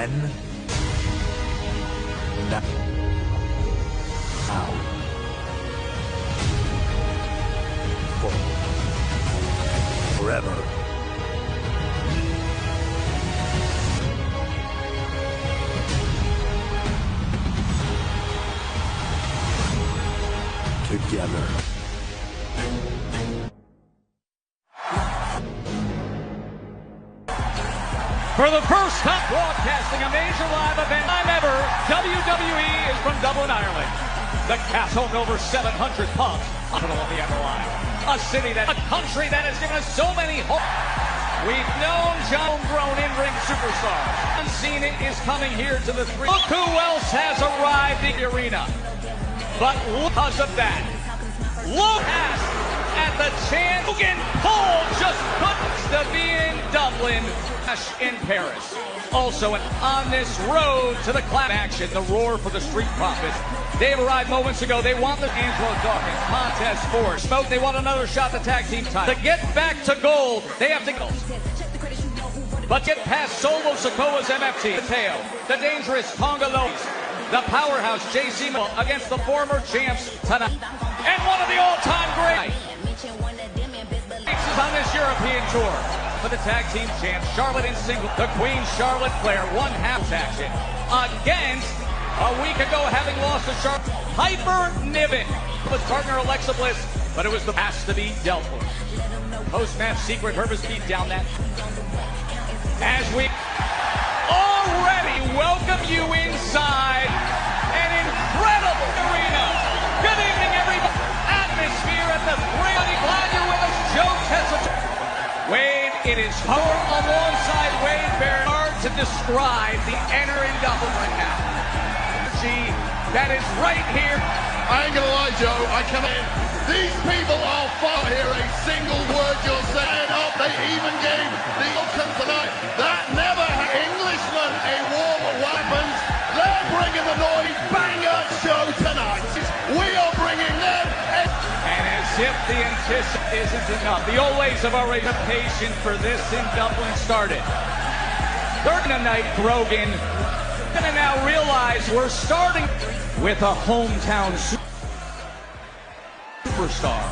then, now, forever. Together. For the first time broadcasting a major live event time ever, WWE is from Dublin, Ireland. The castle home to over 700 pubs, capital of the Emerald. A city a country that has given us so many hopes. We've known homegrown in-ring superstars. Unseen it is coming here to the three. Look who else has arrived in the arena. But because of that, look at the chance. Logan Paul just couldn't to be in Dublin, in Paris. Also on this road to the clap action, the roar for the Street Profits. They have arrived moments ago. They want the Angelo Dawkins contest for Smoke. They want another shot at the tag team title. To get back to gold, they have to go. But get past Solo Sikoa's MFT. Mateo, the dangerous Tonga Lois, the powerhouse JC against the former champs tonight. And one of the all-time greats is on this European tour. For the tag team champs, Charlotte in single, the Queen Charlotte Flair, one half action against a week ago having lost to Charlotte, Piper Niven with partner Alexa Bliss, but it was the past to be dealt with. Post-match secret, Hervis beat down that. As we already welcome you inside an incredible arena. Good evening, everybody. Atmosphere at the really glad you're with us. Joe Tessa. Wade, it is hard alongside Wade Barrett. Hard to describe the enter in Dublin right now. That is right here. I ain't gonna lie, Joe. I cannot. These people are far hear a single word you're saying. Up, they even gave the outcome tonight. That never had Englishmen a war of weapons. They're bringing the noise banger show tonight. We are bringing them. And as if the anticipation isn't enough, the old ways of already the patient for this in Dublin started. Third night, Brogan. Gonna now realize we're starting with a hometown superstar.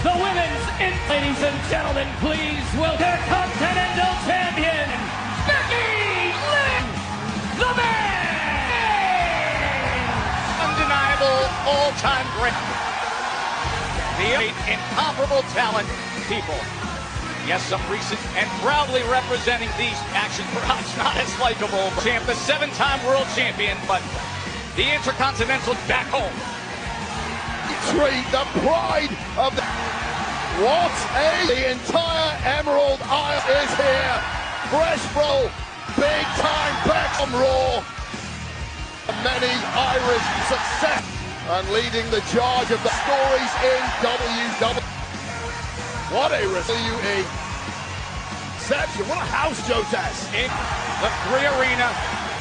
The women's ladies and gentlemen, please welcome their Continental Champion, Becky Lynch, the man! Undeniable all-time great. The incomparable talent people. Yes, some recent and proudly representing these actions, perhaps not as likable. Champ, the 7-time world champion, but the Intercontinental back home. The pride of the the entire Emerald Isle is here. Fresh bro, big time back from Raw. Many Irish success and leading the charge of the stories in WWE. What a WWE reception! What a house, Joe Tess. In the 3 Arena,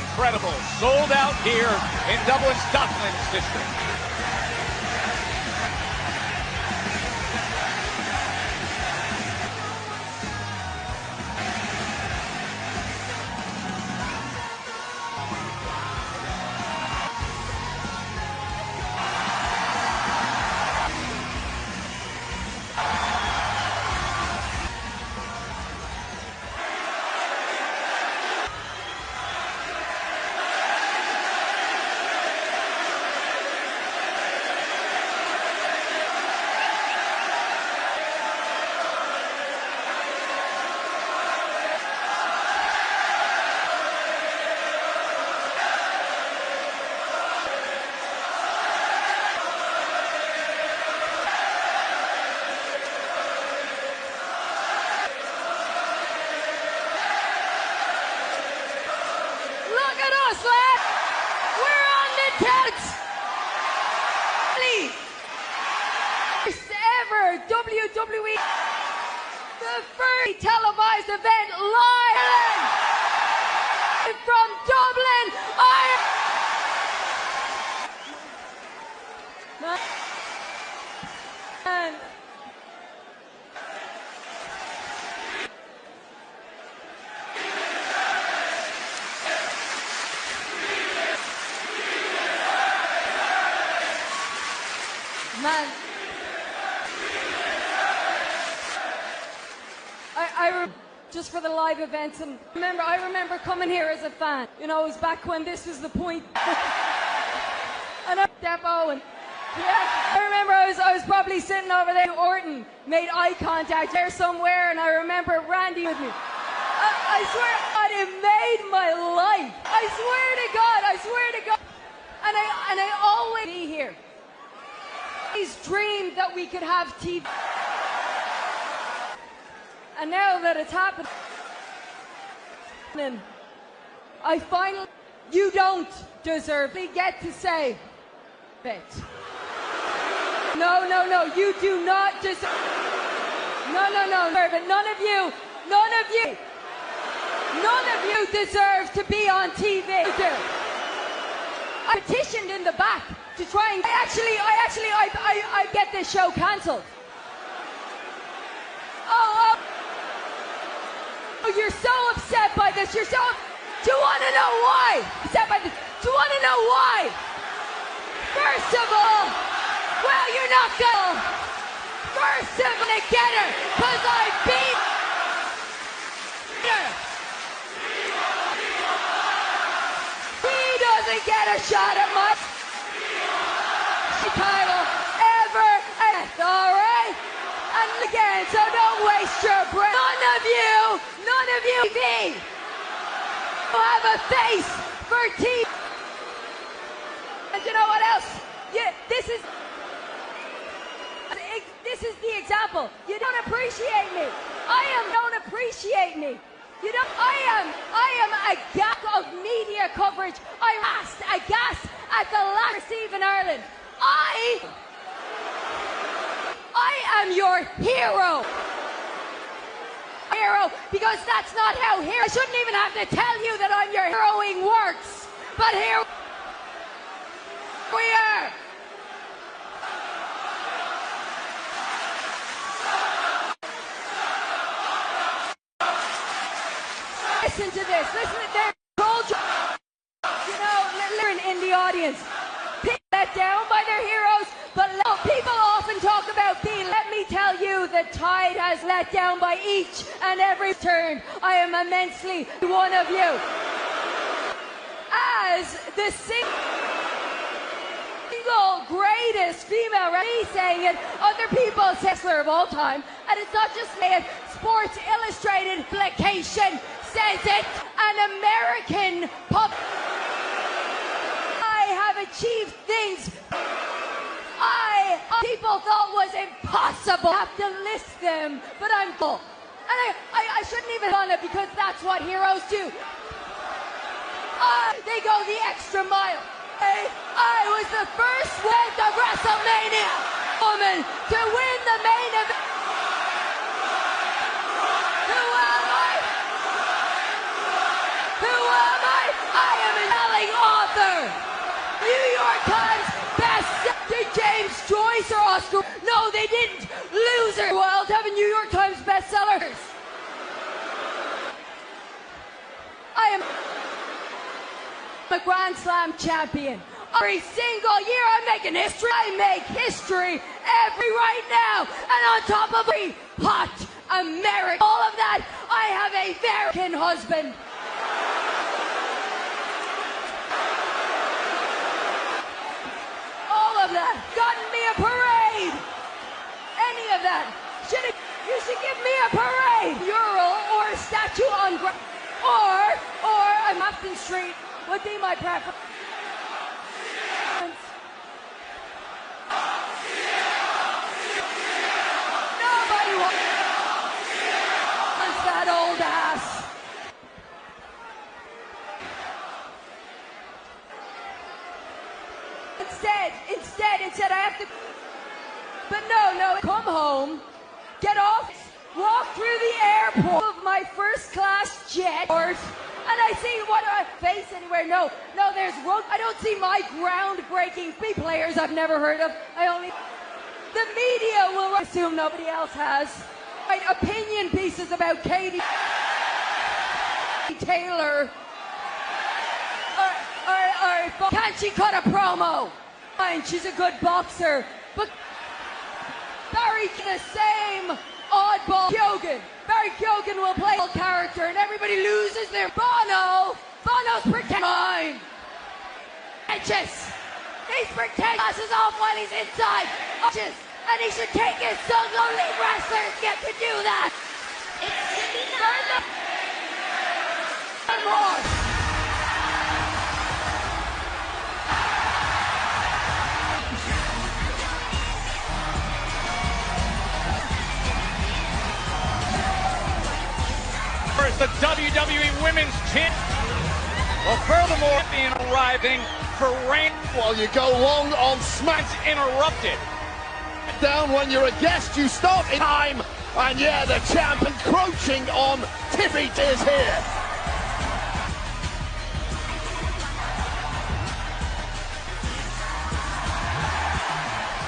incredible, sold out here in Dublin's Docklands district. WWE, the first televised event live from Dublin, Ireland. Man, just for the live events, and I remember coming here as a fan. You know, it was back when this was the point. And Depo, and yeah, I remember I was probably sitting over there. Orton made eye contact there somewhere, and I remember Randy with me. I swear to God, it made my life. I swear to God. And I always be here. Always dreamed that we could have TV. And now that it's happened, I finally, you don't deserve to get to say it. No, you do not deserve. No, but none of you deserve to be on TV. I petitioned in the back to try and I get this show cancelled. Oh, you're so upset by this. Do you want to know why? Upset by this. Do you want to know why? First of all, well, you're not gonna. First of all, get her, cause I beat her. He doesn't get a shot at my title ever. All right. And again, so don't waste your breath. None of you TV have a face for TV. And you know what else? Yeah, this is the example. You don't appreciate me. Don't appreciate me. You don't. I am aghast of media coverage. I'm aghast at the lack receive in Ireland. I am your hero. Because that's not how hero. I shouldn't even have to tell you that I'm your heroing works. But here we are. Listen to this. Listen to their culture. You know, listen in the audience. People let down by their heroes, but people often talk about being. Let me tell you, the tide has let down by each and every turn. I am immensely one of you. As the single greatest female wrestler, saying it, other people say wrestler of all time, and it's not just me. Sports Illustrated publication says it. An American pop. I have achieved things people thought was impossible. I have to list them, but I'm full. And I shouldn't even on it because that's what heroes do. They go the extra mile. I was the first woman of WrestleMania woman to win the main event. Who am I? I am a selling author. New York Times bestseller. Did James Joyce or Oscar? No, they didn't. Loser. Wild have a New York Times bestsellers. I am a Grand Slam champion. Every single year I'm making history. I make history right now. And on top of every hot American, all of that, I have a American husband. Of that, gotten me a parade. Any of that. You should give me a parade. Mural or a statue on ground. Or a Mafton Street would be my preference. Nobody wants that old ass. Instead, I have to. But no, come home get off, walk through the airport of my first-class jet, and I see what do I face anywhere? No, there's road. I don't see my groundbreaking big players I've never heard of. The media will assume nobody else has. Right, opinion pieces about Katie Taylor. Or can't she cut a promo? Fine, she's a good boxer, but Barry the same oddball Kyogen. Barry Kyogen will play a character and everybody loses their Bono's pretend mine. He's pretend glasses off while he's inside. And he should take his son. Only wrestlers get to do that. It's more. As the WWE Women's Champ. Well, furthermore, being arriving for reign. While you go long on Smack. Interrupted. Down when you're a guest, you start in time. And yeah, the champ encroaching on Tiffy is here.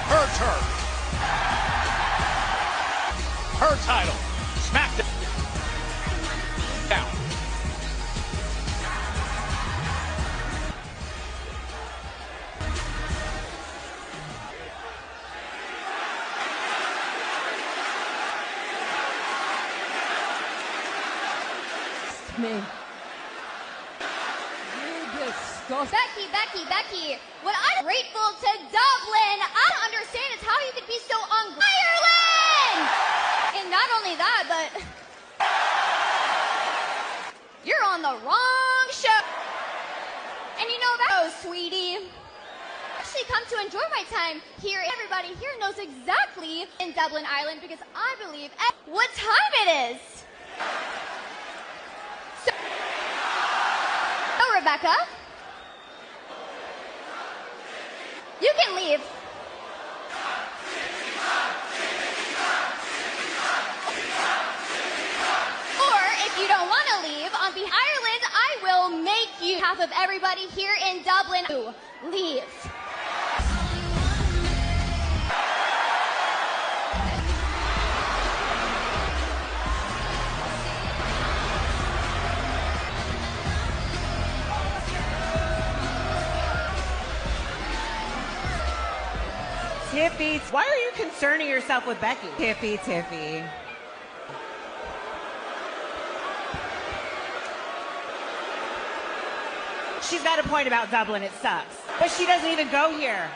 Her turn. Her title. SmackDown. Me. You're disgusting. Becky, what I'm grateful to Dublin. I don't understand is how you could be so ungrateful. Ireland! And not only that, but you're on the wrong show. And you know that, oh, sweetie. I actually come to enjoy my time here. Everybody here knows exactly in Dublin, Ireland, because I believe what time it is. So, Rebecca, you can leave. Or if you don't want to leave, on behalf of Ireland, I will make you half of everybody here in Dublin to leave. Tiffy, why are you concerning yourself with Becky? Tiffy. She's got a point about Dublin, it sucks. But she doesn't even go here.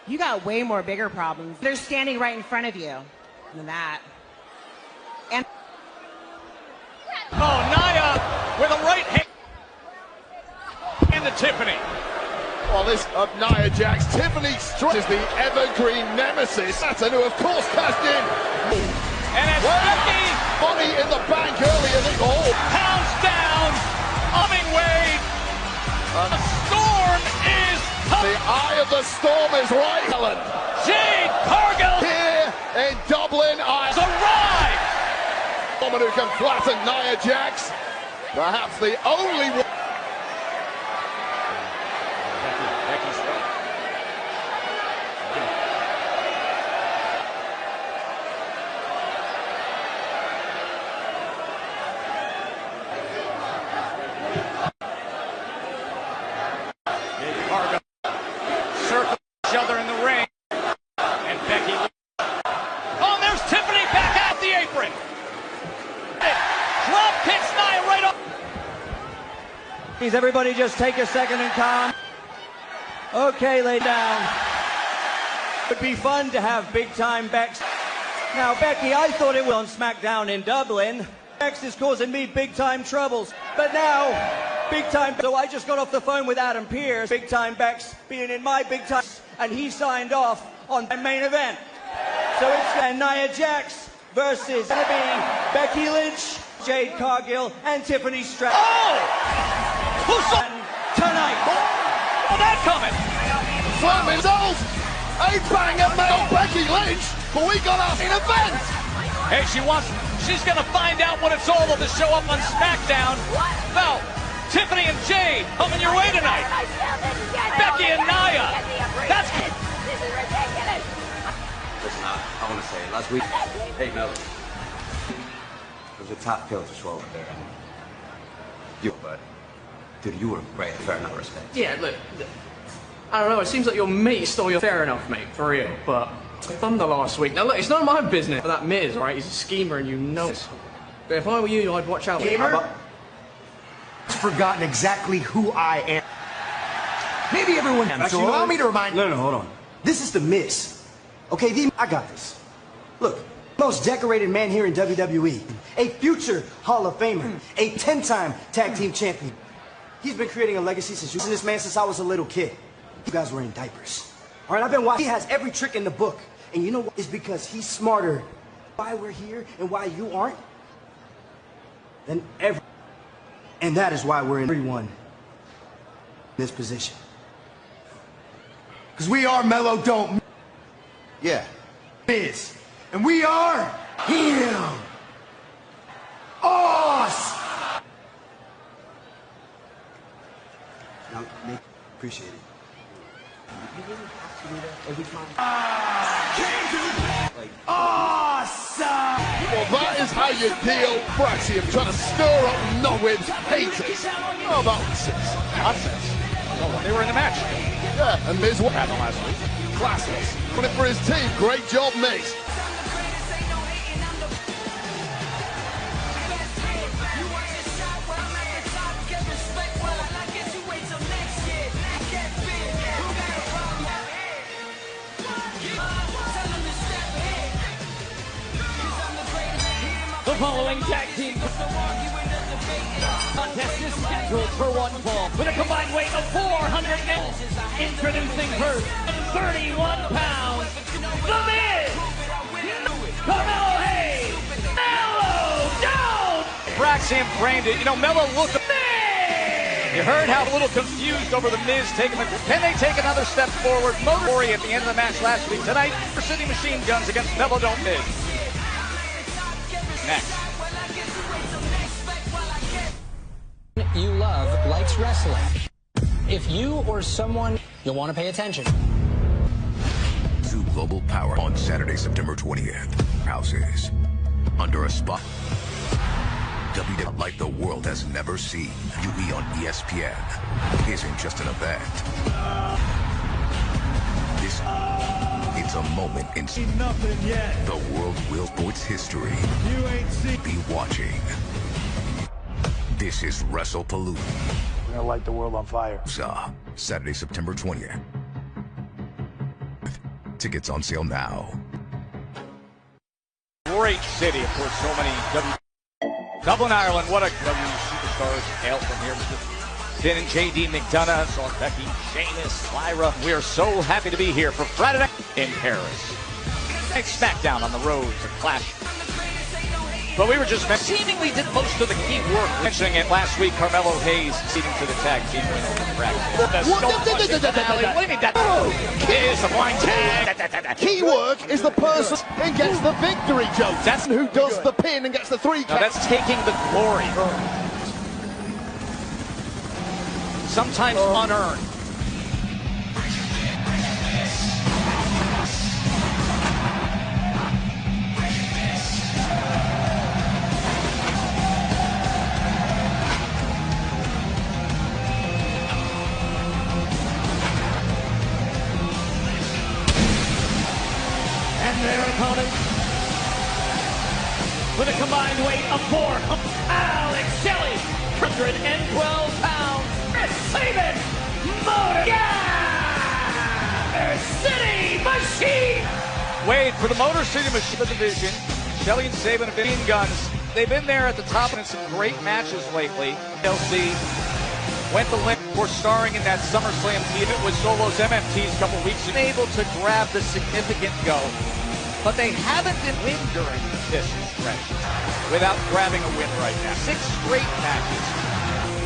You got way more bigger problems. They're standing right in front of you than that. And oh, Nia with a right hand into Tiffany. Well, this of Nia Jax, Tiffany is the evergreen nemesis. Saturn, who of course cashed in. And as Becky money in the bank earlier, pounds down, humming wave. The storm is the eye of the storm is right, Helen. Jade Cargill Here in Dublin, has arrived. Woman who can flatten Nia Jax. Perhaps the only one. Becky's right. Jade Cargill circle each other in the ring. And Becky. Oh, there's Tiffany back out the apron. Drop kicks Nia right off. Please, everybody just take a second and calm. Okay, lay down. It would be fun to have big-time Bex. Now, Becky, I thought it was on SmackDown in Dublin. Bex is causing me big-time troubles. But now, big-time... So I just got off the phone with Adam Pearce, big-time Bex being in my big-time... And he signed off on the main event. So it's Nia Jax versus gonna be Becky Lynch, Jade Cargill, and Tiffany Stratton. Oh! Who's tonight? Oh, that coming! Firm result! A banger male Becky Lynch, but we got us in event! Hey, she's gonna find out what it's all about to show up on SmackDown. Now, Tiffany and Jade coming your way tonight. Becky and Nia. This is ridiculous. Listen, I want to say, last week, hey, Mel, it was a top pill to swallow there. You, but, dude, you were great, fair enough respect. Yeah, look, I don't know, it seems like your mate stole your fair enough, mate, for real, but Thunder last week. Now look, it's none of my business for that Miz, right? He's a schemer and you know it. But if I were you, I'd watch out. Schemer? I've forgotten exactly who I am. Maybe everyone can. So allow me to remind you. No, hold on. This is the Miz. Okay, I got this. Look, most decorated man here in WWE, a future Hall of Famer, a 10-time tag team champion. He's been creating a legacy since using this man since I was a little kid. You guys were in diapers. All right, I've been watching. He has every trick in the book. And you know what? It's because he's smarter. Why we're here and why you aren't, than ever. And that is why we're in everyone in this position. Because we are Mellow Don't. Yeah. Miz. And we are him. Us. Now, Nick, appreciate it. You really have to do that every time. Like, awesome! Well, that is how you deal Braxium, trying to stir up no-wins haters. Oh, about nonsense. Oh, they were in the match. Yeah, and Miz what happened last week? Classless. Put it for his team. Great job, Miz. The following tag team contest is scheduled for one fall with a combined weight of 400 pounds. Introducing first, 31 pounds, The Miz, Carmelo Hayes, Mellow Down. Braxium framed it. You know, Mello looked. You heard how a little confused over the Miz taking the. Can they take another step forward? Motor at the end of the match last week. Tonight, City Machine Guns against Mellow Don't Miz. Next. You love likes wrestling. If you or someone, you'll want to pay attention. Zoo Global Power on Saturday, September 20th. Houses under a spot. WWE like the world has never seen. UE on ESPN isn't just an event. It's a moment in nothing yet. The world will sports history. You ain't seen. Be watching. This is WrestlePalooza. We're gonna light the world on fire. Saturday, September 20th. Tickets on sale now. Great city, of course. So many Dublin, Ireland. What a WWE superstars hail from here. Finn and JD McDonough, saw Becky, Sheamus, Lyra. We are so happy to be here for Friday night in Paris. Next SmackDown on the road to Clash. But we were just seemingly did most of the key work. Mentioning it last week, Carmelo Hayes ceding to the tag team win over the Braxton. What do you mean that? Here's the blind tag. Key work is the person who gets the victory, Joe. That's who does the pin and gets the 3 count. No, that's taking the glory. Sometimes unearned. And their opponent, with a combined weight of 4, Alex Shelley, 112 pounds, receiving Motor City Machine. Wade for the Motor City Machine division. Shelley and Sabin have been in guns. They've been there at the top in some great matches lately. LC went the link for starring in that SummerSlam team. It was Solo's MFTs a couple weeks ago. Able to grab the significant go. but they haven't been win during this stretch without grabbing a win right now. 6 straight matches.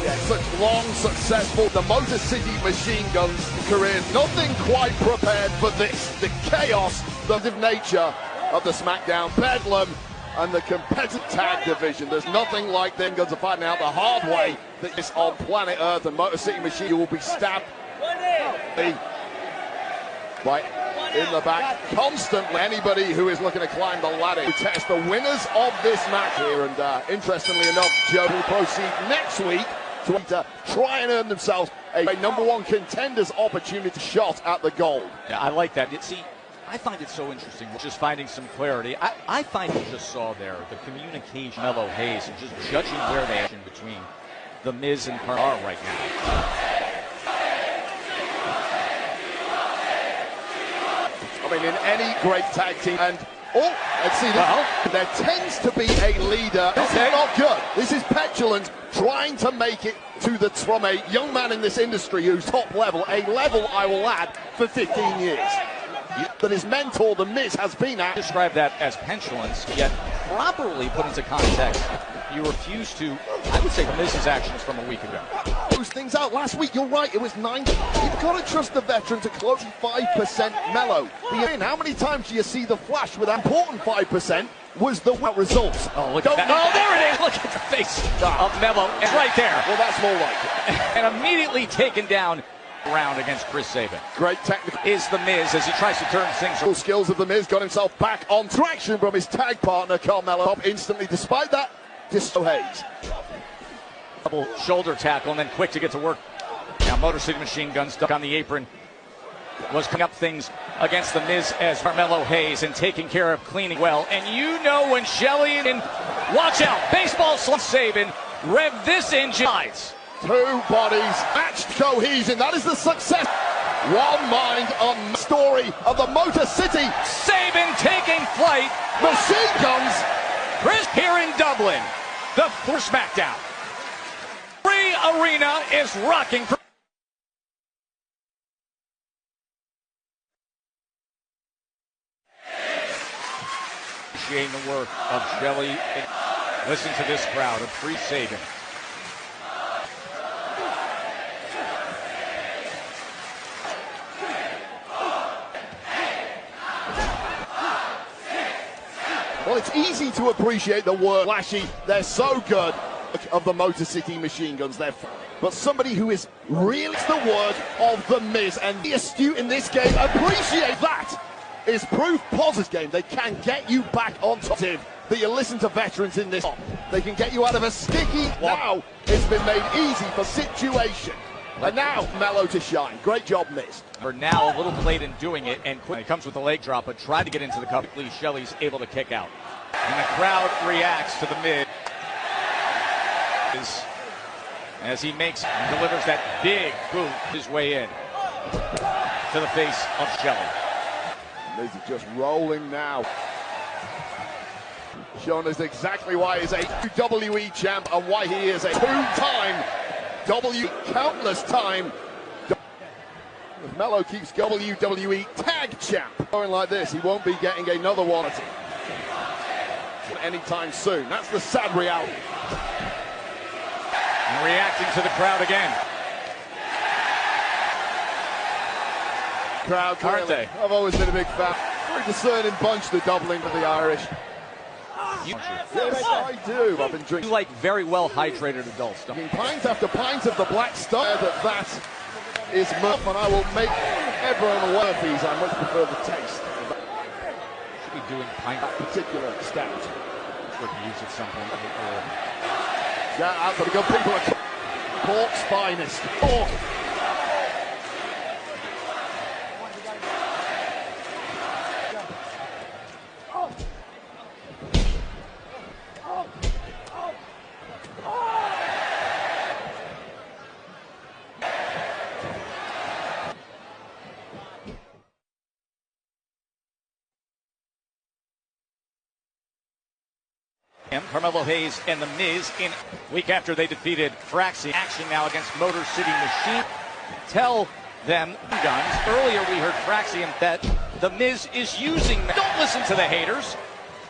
Yeah, such long, successful, the Motor City Machine Guns career. Nothing quite prepared for this. The chaos, the nature of the SmackDown Bedlam and the competitive tag division. There's nothing like them guns are fighting out the hard way that is on planet Earth, and Motor City Machine will be stabbed by in the back constantly. Anybody who is looking to climb the ladder to test the winners of this match here, and interestingly enough, Joe will proceed next week to try and earn themselves a #1 contenders opportunity shot at the gold. Yeah, I like that. See, I find it so interesting just finding some clarity. I find you just saw there the communication, Mellow Hayes, and just judging where they are in between the Miz and Carr right now. I mean, in any great tag team, and let's see, there tends to be a leader. This is not good. This is petulant, trying to make it from a young man in this industry who's top level, a level I will add for 15 years. That his mentor, The Miz, has been at. Describe that as petulance, yet properly put into context, you refuse to, I would say, The Miz's actions from a week ago. Those things out last week, you're right, it was 90. You've got to trust the veteran to close 5% mellow. How many times do you see the flash with that important 5% was the results? Oh, look at that. Oh, there it is. Look at the face of Mello. It's right there. Well, that's more like it. And immediately taken down round against Chris Sabin. Great technical is The Miz as he tries to turn things around. Skills of The Miz, got himself back on traction from his tag partner Carmelo instantly. Despite that, Hayes. Double shoulder tackle and then quick to get to work. Now Motor City Machine Gun stuck on the apron. Was cleaning up things against The Miz as Carmelo Hayes and taking care of cleaning well. And you know when Shelley and watch out, baseball slump Sabin rev this engine. Two bodies, matched cohesion. That is the success. One mind on the story of the Motor City. Sabin taking flight. Machine Guns. Chris here in Dublin. The first SmackDown. Free Arena is rocking. Appreciating the work of Shelley. Listen to this crowd of Free Sabin. Well, it's easy to appreciate the work. Flashy, they're so good of the Motor City Machine Guns. But somebody who is really the work of The Miz and the astute in this game, appreciate that. Is proof positive game. They can get you back on top. That you listen to veterans in this. They can get you out of a sticky. Now it's been made easy for situation. And now Mello to shine. Great job, Miz. For now, a little late in doing it, and quick. He comes with a leg drop, but tried to get into the cup. Shelley's able to kick out. And the crowd reacts to The Miz as he delivers that big boot his way in to the face of Shelley. Miz is just rolling now. Showing us exactly why he's a WWE champ and why he is a two-time countless time. If Mello keeps WWE Tag Champ going like this, he won't be getting another one anytime soon. That's the sad reality. And reacting to the crowd again. Crowd, aren't they? I've always been a big fan. Very discerning bunch, the Dublin of the Irish. Yes, I do. I've been drinking. You like very well hydrated adults. I mean, pint after pint of the black stuff. That is muff, and I will make everyone aware of these. I much prefer the taste. Should be doing pint particular stout. Would use at some point. Yeah, out for the good people at Cork's finest. Cork. Carmelo Hayes and The Miz in week after they defeated Fraxi. Action now against Motor City Machine. Tell them guns. Earlier we heard Traxium that The Miz is using them. Don't listen to the haters.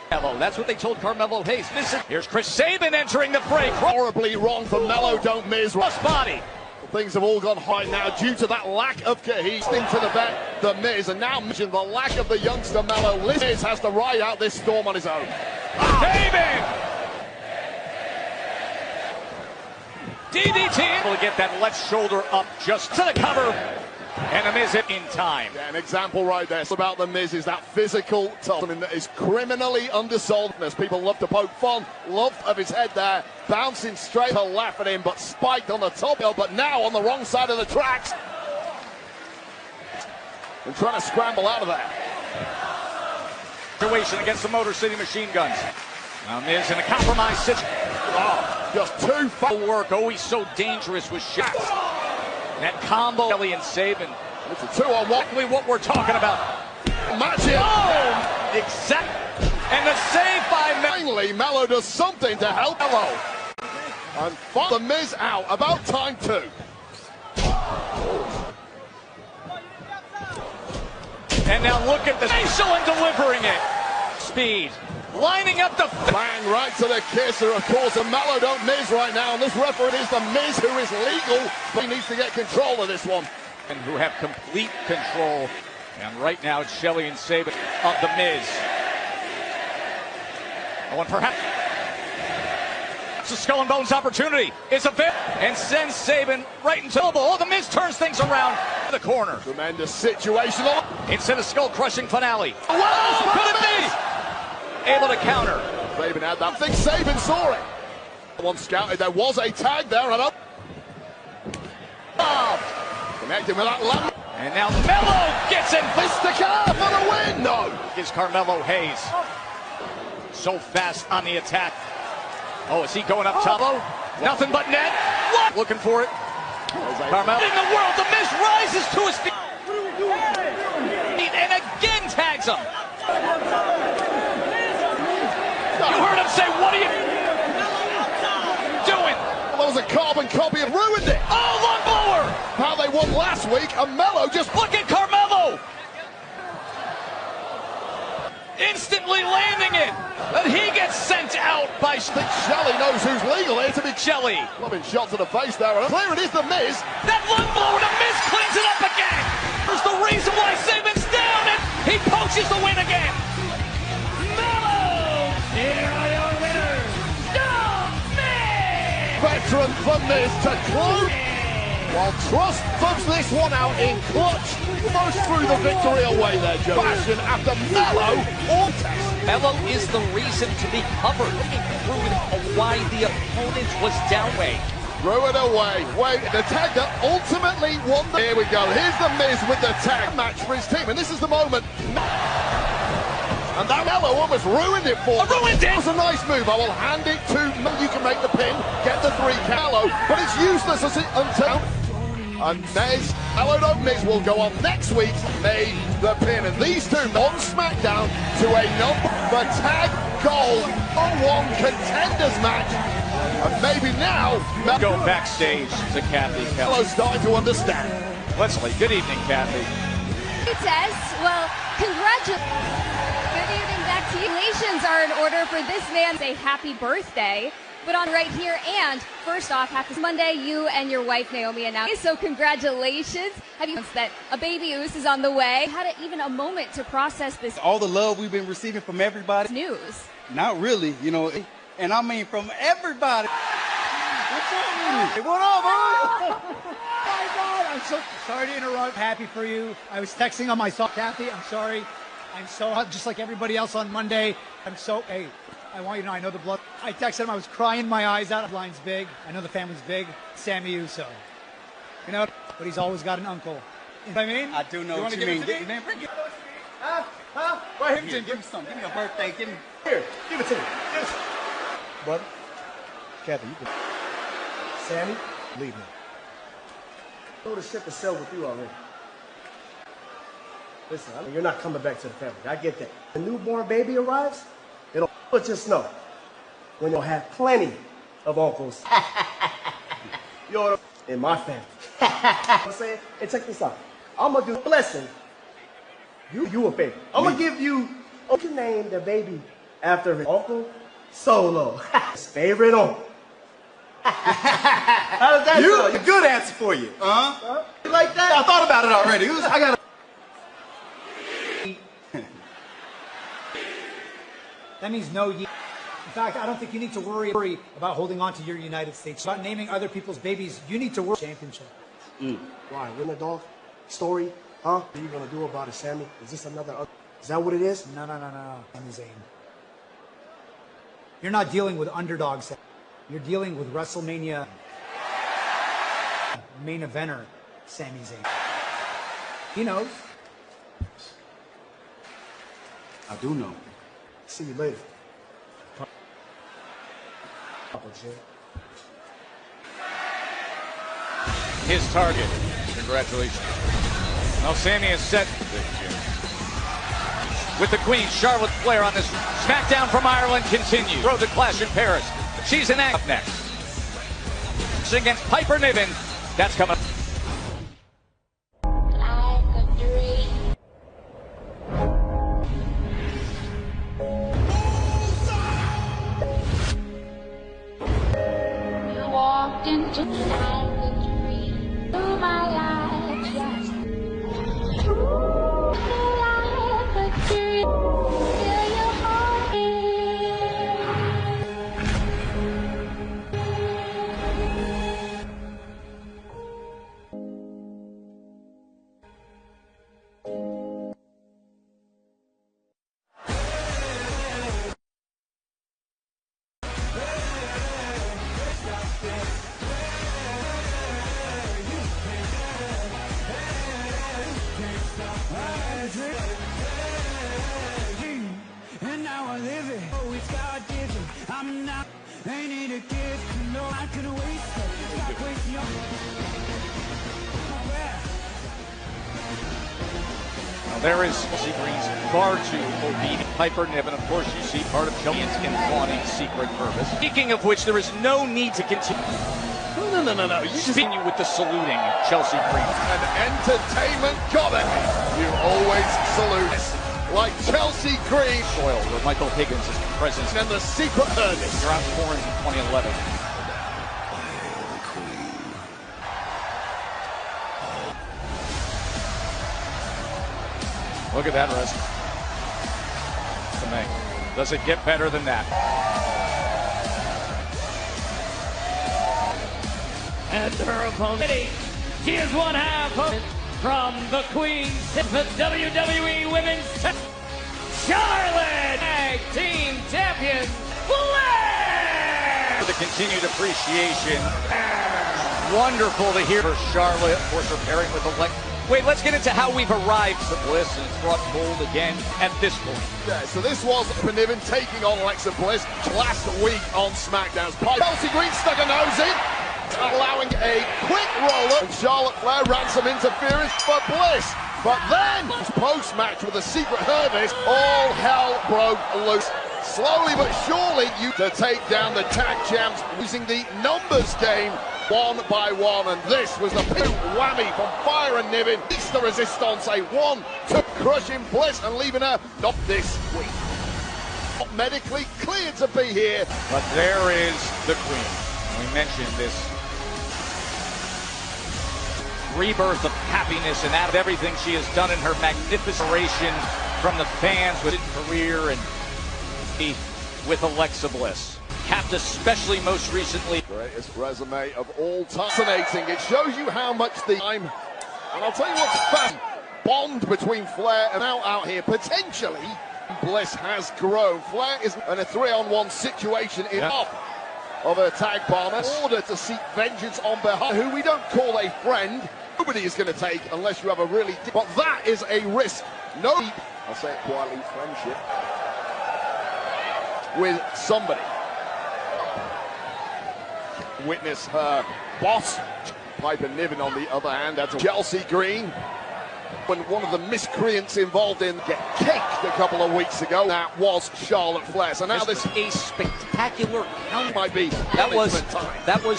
That's what they told Carmelo Hayes. Here's Chris Sabin entering the fray. Horribly wrong for Mello, don't Miz. Body. Things have all gone high now due to that lack of cohesion into the bet, The Miz, and now mention the lack of the youngster Mello. Miz has to ride out this storm on his own. Sabin! DDT able to get that left shoulder up just to the cover. And The Miz in time. Yeah, an example right there. It's about The Miz is that physical something that is criminally undersold. People love to poke fun, love of his head there, bouncing straight to laugh at him, but spiked on the top hill, but now on the wrong side of the tracks. And trying to scramble out of there. Situation against the Motor City Machine Guns. Now Miz in a compromised situation. Oh, just too far. Work, always so dangerous with shots. That combo, Kelly and Sabin. It's a 2-on-1. Exactly what we're talking about. Match it. Oh, exact. And the save by Finally, Mello does something to help Mello. And The Miz out. About time too. And now look at the facial and delivering it. Speed. Lining up the bang right to the kisser, of course, and Mello don't Miz right now, and this referee is The Miz, who is legal, but he needs to get control of this one. And who have complete control. And right now it's Shelley and Sabin of The Miz. Oh, and perhaps it's a skull and bones opportunity. It's a bit and sends Sabin right into elbow. Oh, The Miz turns things around to the corner. Tremendous situation. Instead of skull crushing finale. Whoa, could it be? Able to counter. Sabin had that thing. Sabin saw it. One scouted. There was a tag there. And up. Oh, connecting with that lamp. And now Mello gets in. Fisticar for the win. No. Gives Carmelo Hayes. So fast on the attack. Oh, is he going up top? Nothing but net. What? Looking for it. Carmelo in the world. The Miz rises to his feet. And again tags him. You heard him say, what are you doing? Well, that was a carbon copy of ruined it. Oh, long blower. How they won last week, and Mello just... Look at Carmelo. Instantly landing it. And he gets sent out by... I think Shelley knows who's legal here to be... Shelley. Loving shot to the face there. And clear it is The Miz. That long blower, The Miz cleans it up again. There's the reason why Sabin's down, and he poaches the win again. Here are your winners, The Miz! Veteran The Miz to close. While Trust thumbs this one out in clutch. Almost threw the victory away there, Joe. Fashion after Mello or test. Mello is the reason to be covered. Looking through why the opponent was downway. Threw it away. Wait, the tag that ultimately won the... Here we go. Here's The Miz with the tag match for his team. And this is the moment. And that Mello almost ruined it for him. Ruined it! It was a nice move. I will hand it to... You can make the pin, get the 3 Mello, but it's useless as it until... And Mello don't Miz will go on next week. Made the pin. And these two on SmackDown to a number tag gold on 1 contenders match. And maybe now... Go backstage to Kathy Kelly. Mello's starting to understand. Leslie, good evening, Kathy. Hey, Tess. Well, congratulations. Good evening, back to you. Congratulations are in order for this man. Say happy birthday. But on right here, and first off, happy Monday, you and your wife Naomi announced. So congratulations. Have you announced that a baby Oos is on the way? Had even a moment to process this. All the love we've been receiving from everybody. News. Not really, you know, and I mean from everybody. What's up with you? Hey, what up, bro? My God, I'm so sorry to interrupt. Happy for you. I was texting on my son, Kathy. I'm sorry. I'm so just like everybody else on Monday. Hey, I want you to know I know the blood. I texted him. I was crying my eyes out. The line's big. I know the family's big. Sammy Uso. You know, but he's always got an uncle. You know what I mean? I do know what you mean. Man, bring it. Right here, give me something. Give me a birthday. Give me. Here, give it to me. Brother, Kathy, you can. Sammy, leave me. I know the ship has sailed with you already. Listen, I mean, you're not coming back to the family. I get that. The newborn baby arrives, it'll just know when you'll have plenty of uncles. You're in my family. You know what I'm saying? Hey, check this out. I'm gonna do blessing. You a favor. I'm gonna give you a name the baby after his uncle Solo. His favorite uncle. How does that sound? A good answer for you. You like that? I thought about it already. I got. That means no. In fact, I don't think you need to worry about holding on to your United States. About naming other people's babies, you need to worry. Championship. Why? Win the dog story? Huh? What are you gonna do about it, Sammy? Is this another? Is that what it is? No. Sami Zayn. You're not dealing with underdogs. You're dealing with WrestleMania main eventer, Sami Zayn. He knows. I do know. See you later. His target. Congratulations. Now Sammy is set with the Queen, Charlotte Flair, on this SmackDown from Ireland continues. Throw the Clash in Paris. She's in up next. Against Piper Niven. That's coming up. You walked into like a dream through my life, yes. Like a dream, feel your heart beat. And now I live it. Oh, it's God given. I'm not. They need a gift. No, I couldn't waste it. Stop wasting your. Now there is Chelsea Green's far too obedient Piper Niven. Of course, you see part of Chelsea's in fawning secret purpose. Speaking of which, there is no need to continue. No. You continue with the saluting, Chelsea Green. An entertainment goddess. You always salute. Like Chelsea Green. Soil, where Michael Higgins is present. And the secret herders. You're out Torrens in 2011. Look at that wrist. Smack. Does it get better than that? And her opponent, she is one half from the Queen, the WWE Women's Charlotte Tag Team Champion, Flair! For the continued appreciation. Wonderful to hear for Charlotte, of course, preparing with Alexa. Wait, let's get into how we've arrived to Bliss, and it's brought cold again at this point. Yeah, so this was Niven taking on Alexa Bliss last week on SmackDown's Pipe. Chelsea Green stuck a nose in, allowing a quick roll-up, and Charlotte Flair ran some interference for Bliss. But then, post-match with the secret herders, all hell broke loose. Slowly but surely, to take down the tag champs using the numbers game one by one, and this was the big whammy from Fire and Niven. It's the resistance, a one to crushing Bliss and leaving her not this week. Not medically cleared to be here. But there is the Queen. We mentioned this rebirth of happiness and out of everything she has done in her magnificent ration from the fans with her career and with Alexa Bliss. Capped especially most recently. Greatest resume of all time. Fascinating. It shows you how much the time, and I'll tell you what's fun, bond between Flair and now out here, potentially, Bliss has grown. Flair is in a 3-on-1 situation in off of her tag partner in order to seek vengeance on behalf who we don't call a friend. Nobody is going to take unless you have a really deep, but that is a risk. No, I'll say it quietly, friendship with somebody. Witness her boss, Piper Niven, on the other hand, that's Chelsea Green. When one of the miscreants involved in get caked a couple of weeks ago, that was Charlotte Flair. So now this a spectacular count might be that was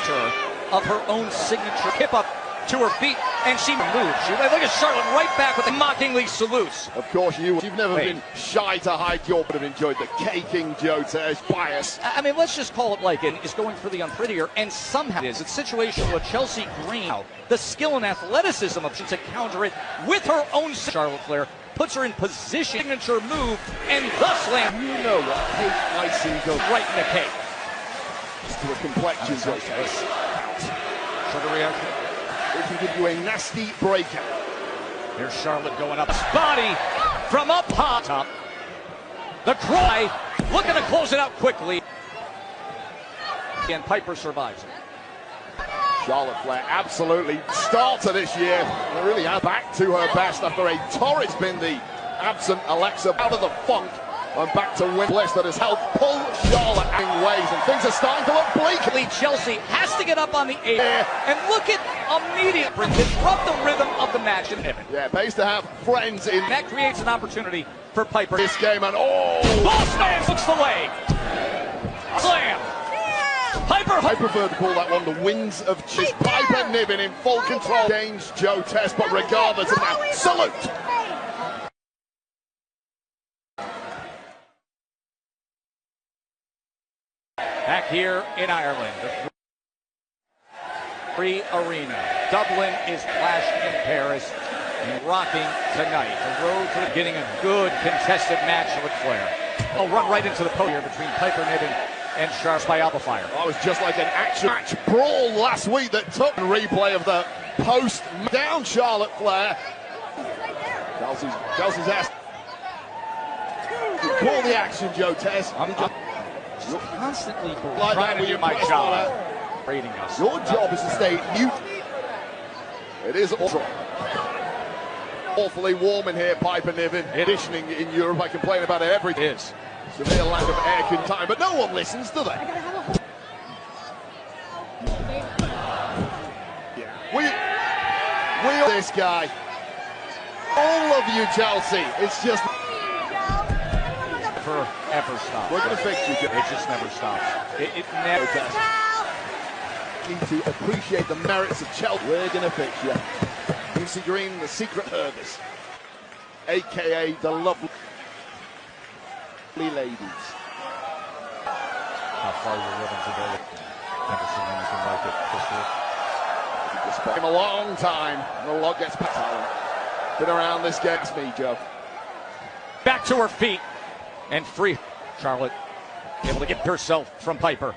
her of her own signature hip up to her feet. and she moves. Look at Charlotte right back with the mockingly salutes. Of course, you've never been shy to hide your, but have enjoyed the caking Joe Tez bias. I mean, let's just call it like it is, going for the unprettier, and somehow it is. It's a situation with Chelsea Green, the skill and athleticism of to counter it with her own. Charlotte Flair puts her in position, signature move, and thus land. You know what cake icing goes right in the cake. To a complexion, Joe Tez. Sugar reaction. It can give you a nasty breakout. Here's Charlotte going up. Body from up high. Top. The cry, looking to close it out quickly. And Piper survives it. Charlotte Flair absolutely start to this year. Really back to her best after a torrid been the absent Alexa out of the funk. And back to win bliss that has helped pull Charlotte in ways, and things are starting to look bleak. Chelsea has to get up on the air and look at immediate disrupt the rhythm of the match. Yeah, pays to have friends in. That creates an opportunity for Piper. This game, and Boss Man hooks the leg. Slam. Piper. I prefer to call that one the wings of cheese. Piper Niven in full control. Change Joe Tez, but regardless of that, salute. Back here in Ireland, the free arena. Dublin is flashed in Paris and rocking tonight. The road to getting a good contested match with Flair. A run right into the podium between Piper Niven and Sharp by Alpha Fire. That was just like an action match brawl last week that took a replay of the post down Charlotte Flair. Chelsea's asked. Call the action, Joe Tez. You're constantly like trying to do my job. Rating us. Your job is to stay mute. It is awfully warm in here, Piper Niven. Conditioning in Europe, I complain about it every day. Severe lack of air time, but no one listens, do they? We this guy. All of you, Chelsea. It's just. Ever stops. We're going to fix you. It just never stops. It never does. Need to appreciate the merits of Chelsea. We're going to fix you. Lucy Green, the secret service, aka the lovely ladies. How far you're willing to go? Never seen anything like it this year. A long time. The lot gets past. Been around this game. It's me, Joe. Back to her feet. And free. Charlotte able to get herself from Piper.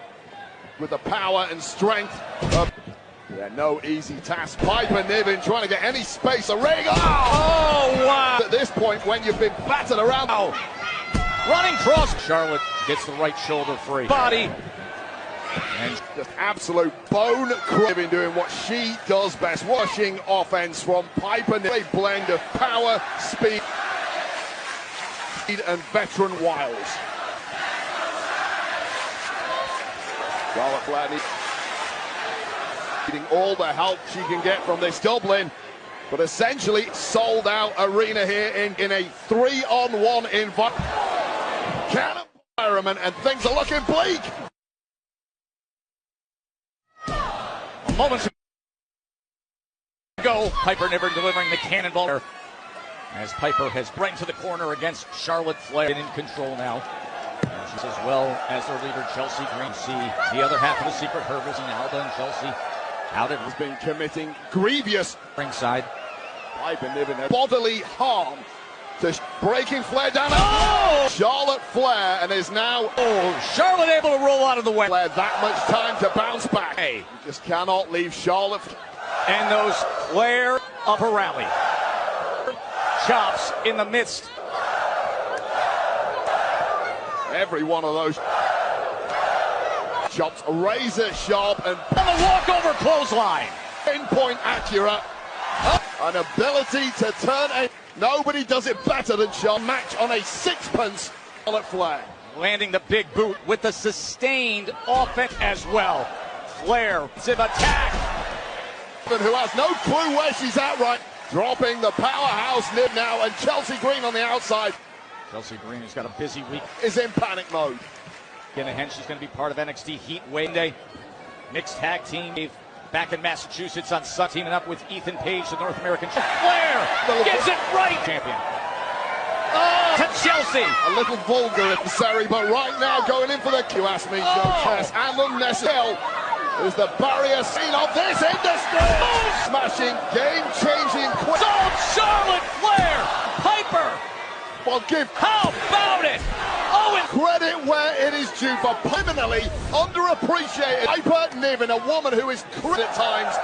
With the power and strength of... Yeah, no easy task. Piper Niven trying to get any space. A ring. Oh, wow. At this point, when you've been battered around. Running cross. Charlotte gets the right shoulder free. Body. And just absolute bone crushing, doing what she does best. Washing offense from Piper Niven. A blend of power, speed, and veteran wiles. Charlotte Flair needing all the help she can get from this Dublin, but essentially sold out arena here in a 3-on-1 environment, and things are looking bleak. Moments ago, Piper Niven delivering the cannonball. As Piper has right into the corner against Charlotte Flair. In control now. She's as well as their leader, Chelsea Green. See the other half of the secret Herbers and Alba and Chelsea. Out it has been committing grievous ringside. Piper Niven bodily harm to breaking Flair down. Charlotte Flair, and is now Charlotte able to roll out of the way. Flair that much time to bounce back. Hey, you just cannot leave Charlotte. And those Flair up a rally. Chops in the midst. Every one of those chops razor sharp and the walkover clothesline. Pinpoint accurate. An ability to turn a. Nobody does it better than Charlotte. Match on a sixpence. Charlotte Flair landing the big boot with the sustained offense as well. Flair attack. Who has no clue where she's at right. Dropping the powerhouse nib now, and Chelsea Green on the outside. Chelsea Green has got a busy week. Is in panic mode. Again, she's going to be part of NXT Heat Wednesday. Mixed tag team. Back in Massachusetts on Sun, teaming up with Ethan Page, the North American Flair gets it right. Champion. Oh, to Chelsea. A little vulgar if necessary, but right now going in for the, you ask me, Joe Cass, and unnecessary. Is the barrier scene of this industry. Smashing, game-changing. Sold Charlotte Flair. Piper. Well, give. How about it? Owen. Credit where it is due for permanently underappreciated. Piper Niven, a woman who is at times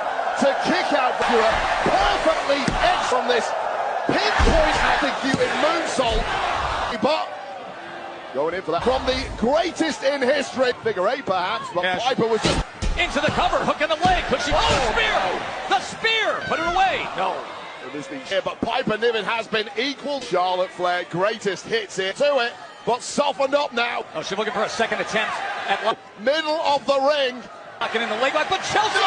to kick out perfectly edged from this pinpoint executed moonsault. But going in for that from the greatest in history. Figure 8 perhaps, but yes. Piper was just into the cover, hook in the leg. Could she? Oh, the spear! The spear! Put it away. No. It is the here, but Piper Niven has been equal. Charlotte Flair, greatest hits here to it, but softened up now. Oh, she's looking for a second attempt at middle of the ring. Knocking in the leg lock, but Chelsea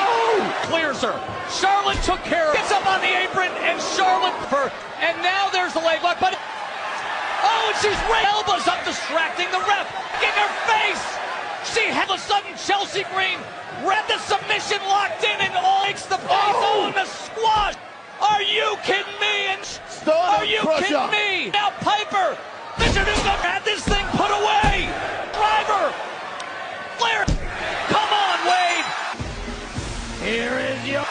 clears her. Charlotte took care of it. Gets up on the apron, and Charlotte and now there's the leg lock, but oh, and she's elbows up, distracting the ref. In her face. She had a sudden Chelsea Green read the submission locked in and all makes the face on the squash. Are you kidding me? And are you kidding me? Now Piper, Mr. Newcomb had this thing put away. Driver, Flair, come on, Wade. Here is your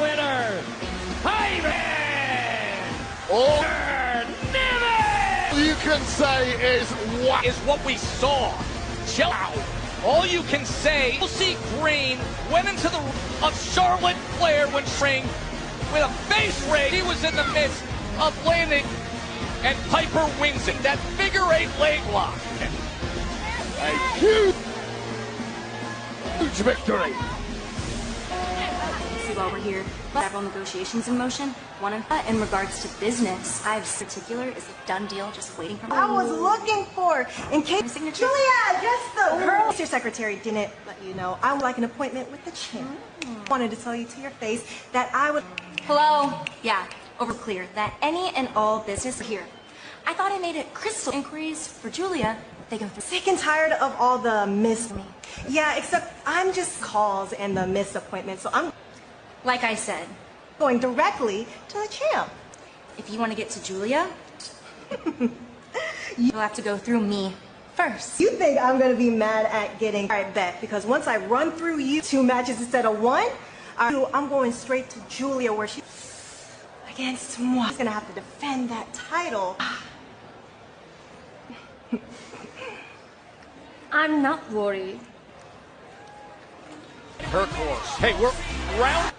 winner, Piper. You can say is what we saw. Chelsea. All you can say, Chelsea Green went into the of Charlotte Flair when ring with a face raise. He was in the midst of landing, and Piper wins it. That figure 8 leg lock. A huge victory. While we're here, several negotiations in motion. One in regards to business, I've particular is a done deal, just waiting for. I was looking for in case signature. Julia, just the girl. Your secretary didn't let you know. I would like an appointment with the champ. Wanted to tell you to your face that I would. Hello. Yeah, over clear that any and all business here. I thought I made it crystal inquiries for Julia. They go through. Sick and tired of all the miss me. Yeah, except I'm just calls and the missed appointments. So I'm. Like I said, going directly to the champ. If you want to get to Julia, you'll have to go through me first. You think I'm going to be mad at getting... All right, bet. Because once I run through you 2 matches instead of 1, I'm going straight to Julia where she... Against moi. She's going to have to defend that title. I'm not worried. Her course. Hey, we're round.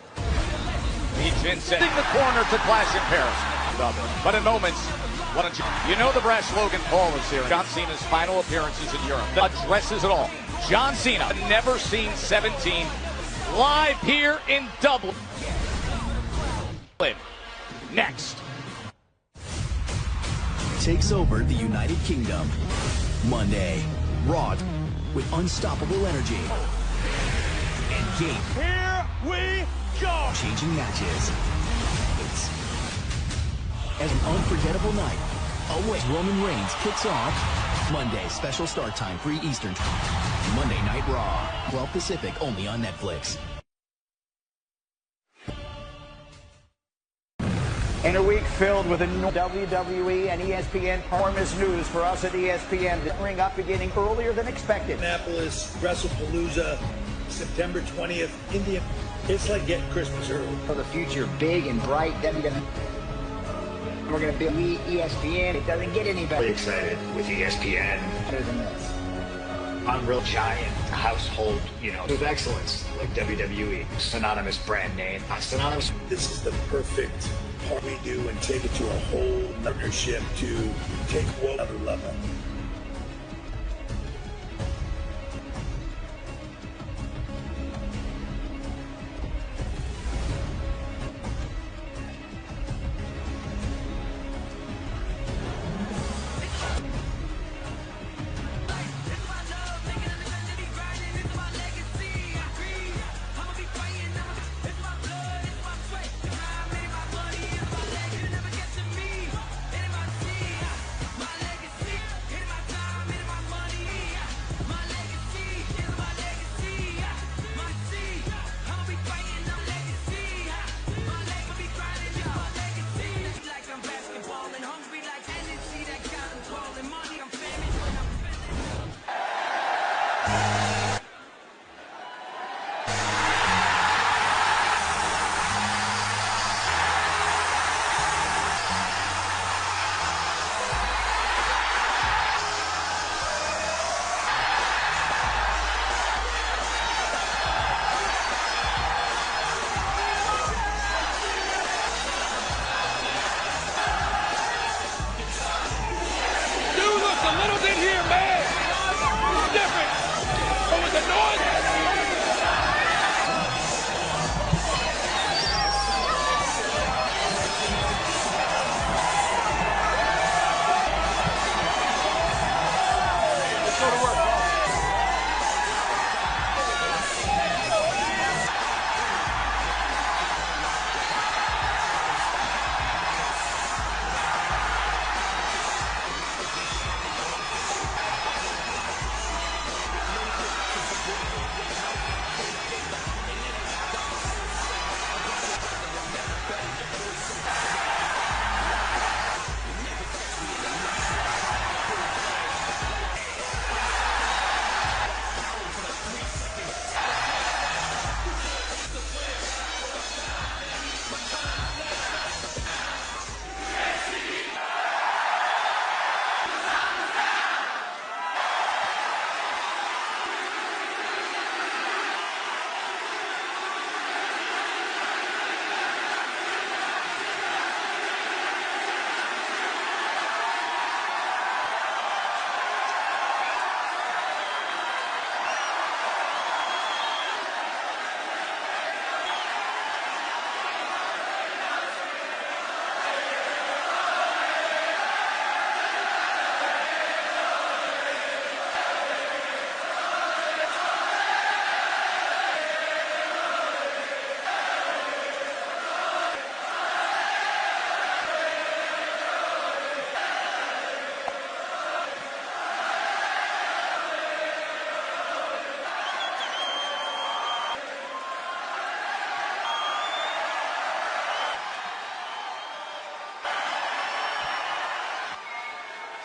Sending the corner to clash in Paris. But in moments, why don't you know the brash Logan Paul is here. John Cena's final appearances in Europe. Addresses it all. John Cena, never seen 17, live here in Dublin. Next. Takes over the United Kingdom. Monday, Raw with unstoppable energy. And game. Here we go. Changing matches. It's an unforgettable night. Away. Roman Reigns kicks off Monday. Special start time, 3 Eastern. Monday Night Raw. 12 Pacific, only on Netflix. In a week filled with a new WWE and ESPN performance news for us at ESPN. The ring up beginning earlier than expected. Annapolis, WrestlePalooza, September 20th, India. It's like getting Christmas early. For the future, big and bright. Then we're going to be ESPN. It doesn't get any better. Really excited with ESPN. Better than this. Unreal giant household, of excellence like WWE. Synonymous brand name. Synonymous. This is the perfect part we do and take it to a whole partnership to take another level.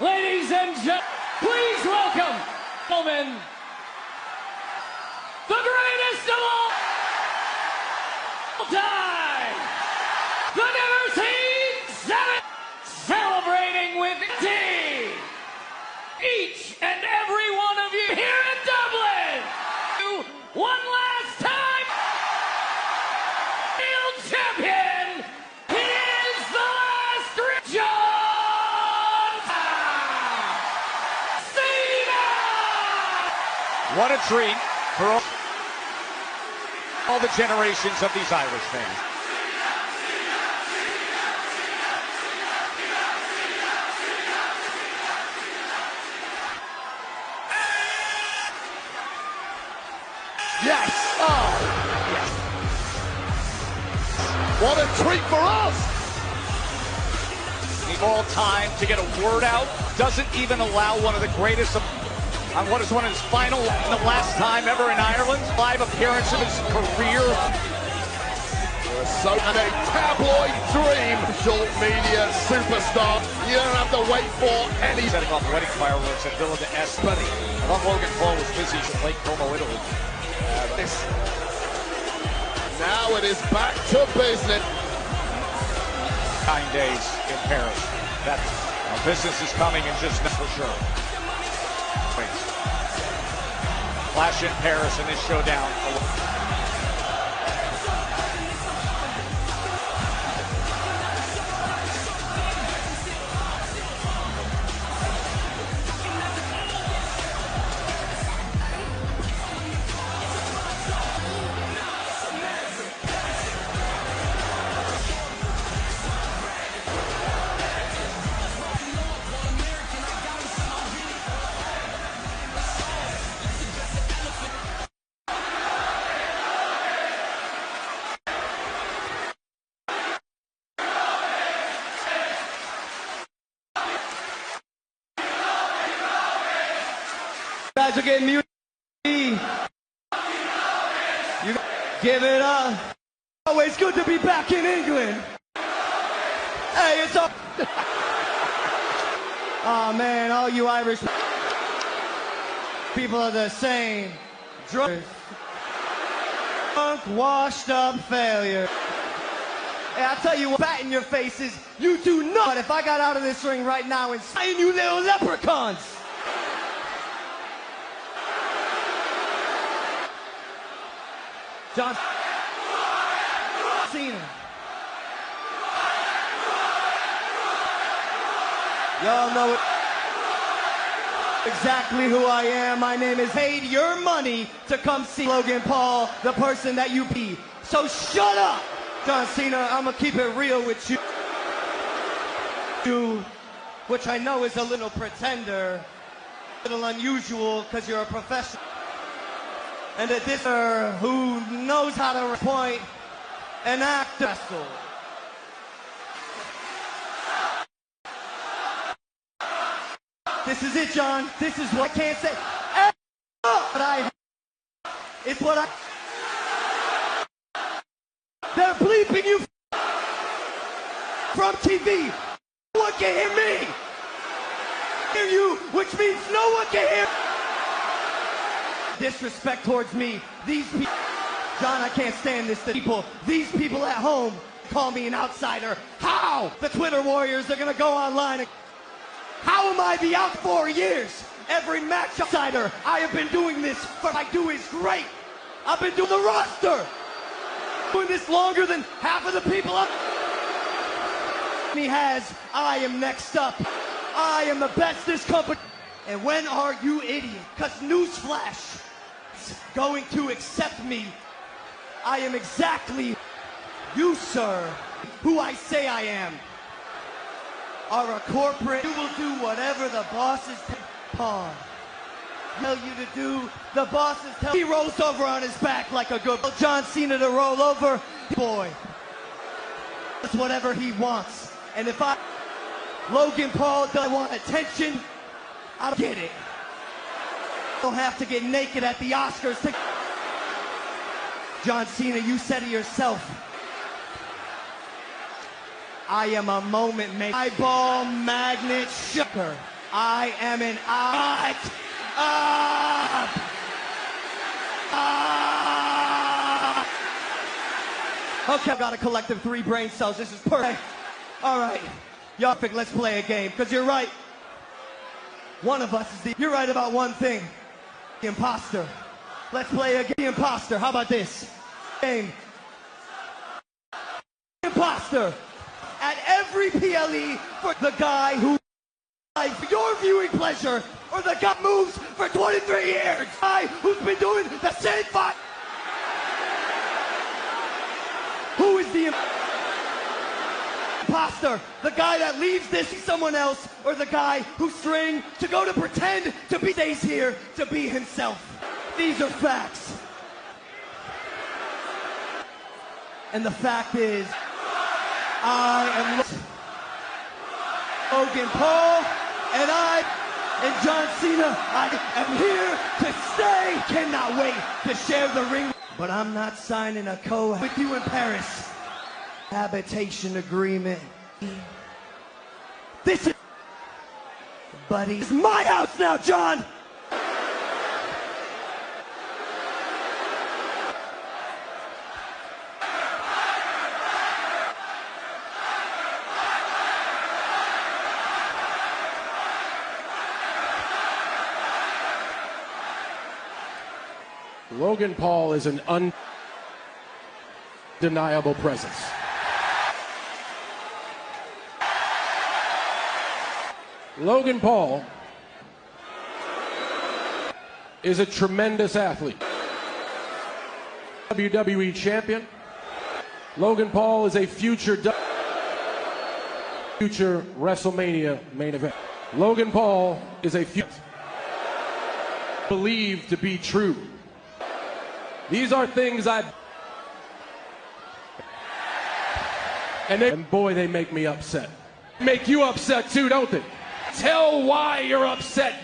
Ladies and gentlemen, please welcome, gentlemen, the greatest of all time, the Never Seen Seven, celebrating with tea. Each and every one of you here in Dublin, one last time, field champion, he is the last John Cena! What a treat for all the generations of these Irish fans. Yes! Oh! Yes. What a treat for us! All time to get a word out, doesn't even allow one of the greatest on what is one of his final, the last time ever in Ireland, 5 appearance of his career. So and a tabloid dream, social media superstar. You don't have to wait for any. Setting off wedding fireworks at Villa de Espany. While Logan Paul was busy at Lake Como, Italy. Now it is back to business. 9 days in Paris. That business is coming and just for sure. Clash in Paris in this showdown. Guys are getting muted. You give it up. Always good to be back in England. Hey, it's up. Oh man, all you Irish people are the same. Drunk, washed up failure. Hey, I tell you what, bat in your faces, you do not. But if I got out of this ring right now and saying you little leprechauns. John Cena. Y'all know exactly who I am. My name is paid your money to come see Logan Paul, the person that you be. So shut up, John Cena. I'm gonna keep it real with you. Which I know is a little pretender, a little unusual because you're a professional. And a disser who knows how to point and act wrestle. This is it, John. This is what I can't say. But it's what I. They're bleeping you from TV. No one can hear me. Hear you, which means no one can hear. Disrespect towards me. These people, John, I can't stand this. These people at home call me an outsider. How? The Twitter warriors are gonna go online and how am I the out 4 years? Every match outsider. I have been doing this. What I do is great. I've been doing the roster. Doing this longer than half of the people up. He has. I am next up. I am the best this company. And when are you idiot? Because newsflash. Going to accept me. I am exactly you, sir, who I say I am. Are a corporate. You will do whatever the bosses tell you to do. The bosses tell. He rolls over on his back like a good John Cena to roll over. Boy, does whatever he wants. And if Logan Paul doesn't want attention, I don't get it. Don't have to get naked at the Oscars to. John Cena, you said it yourself. I am a moment maker. Eyeball magnet shooker. I am an up. Okay, I've got a collective 3 brain cells. This is perfect. All right. Y'all think let's play a game, because you're right. One of us is the... You're right about one thing. The imposter. Let's play a game. The imposter. How about this? Game. Imposter. At every PLE for the guy who... for your viewing pleasure, or the guy moves for 23 years. The guy who's been doing the same fight. Who is the imposter? The guy that leaves this to someone else, or the guy who's string to go to pretend to be stays here to be himself? These are facts. And the fact is, I am Logan Paul, and John Cena, I am here to stay. Cannot wait to share the ring. But I'm not signing a with you in Paris. Habitation agreement. This is... Buddy, it's my house now, John! Logan Paul is an undeniable presence. Logan Paul is a tremendous athlete. WWE champion. Logan Paul is a future WrestleMania main event. Logan Paul is a believed to be true. These are things and boy, they make me upset. Make you upset too, don't they? Tell why you're upset.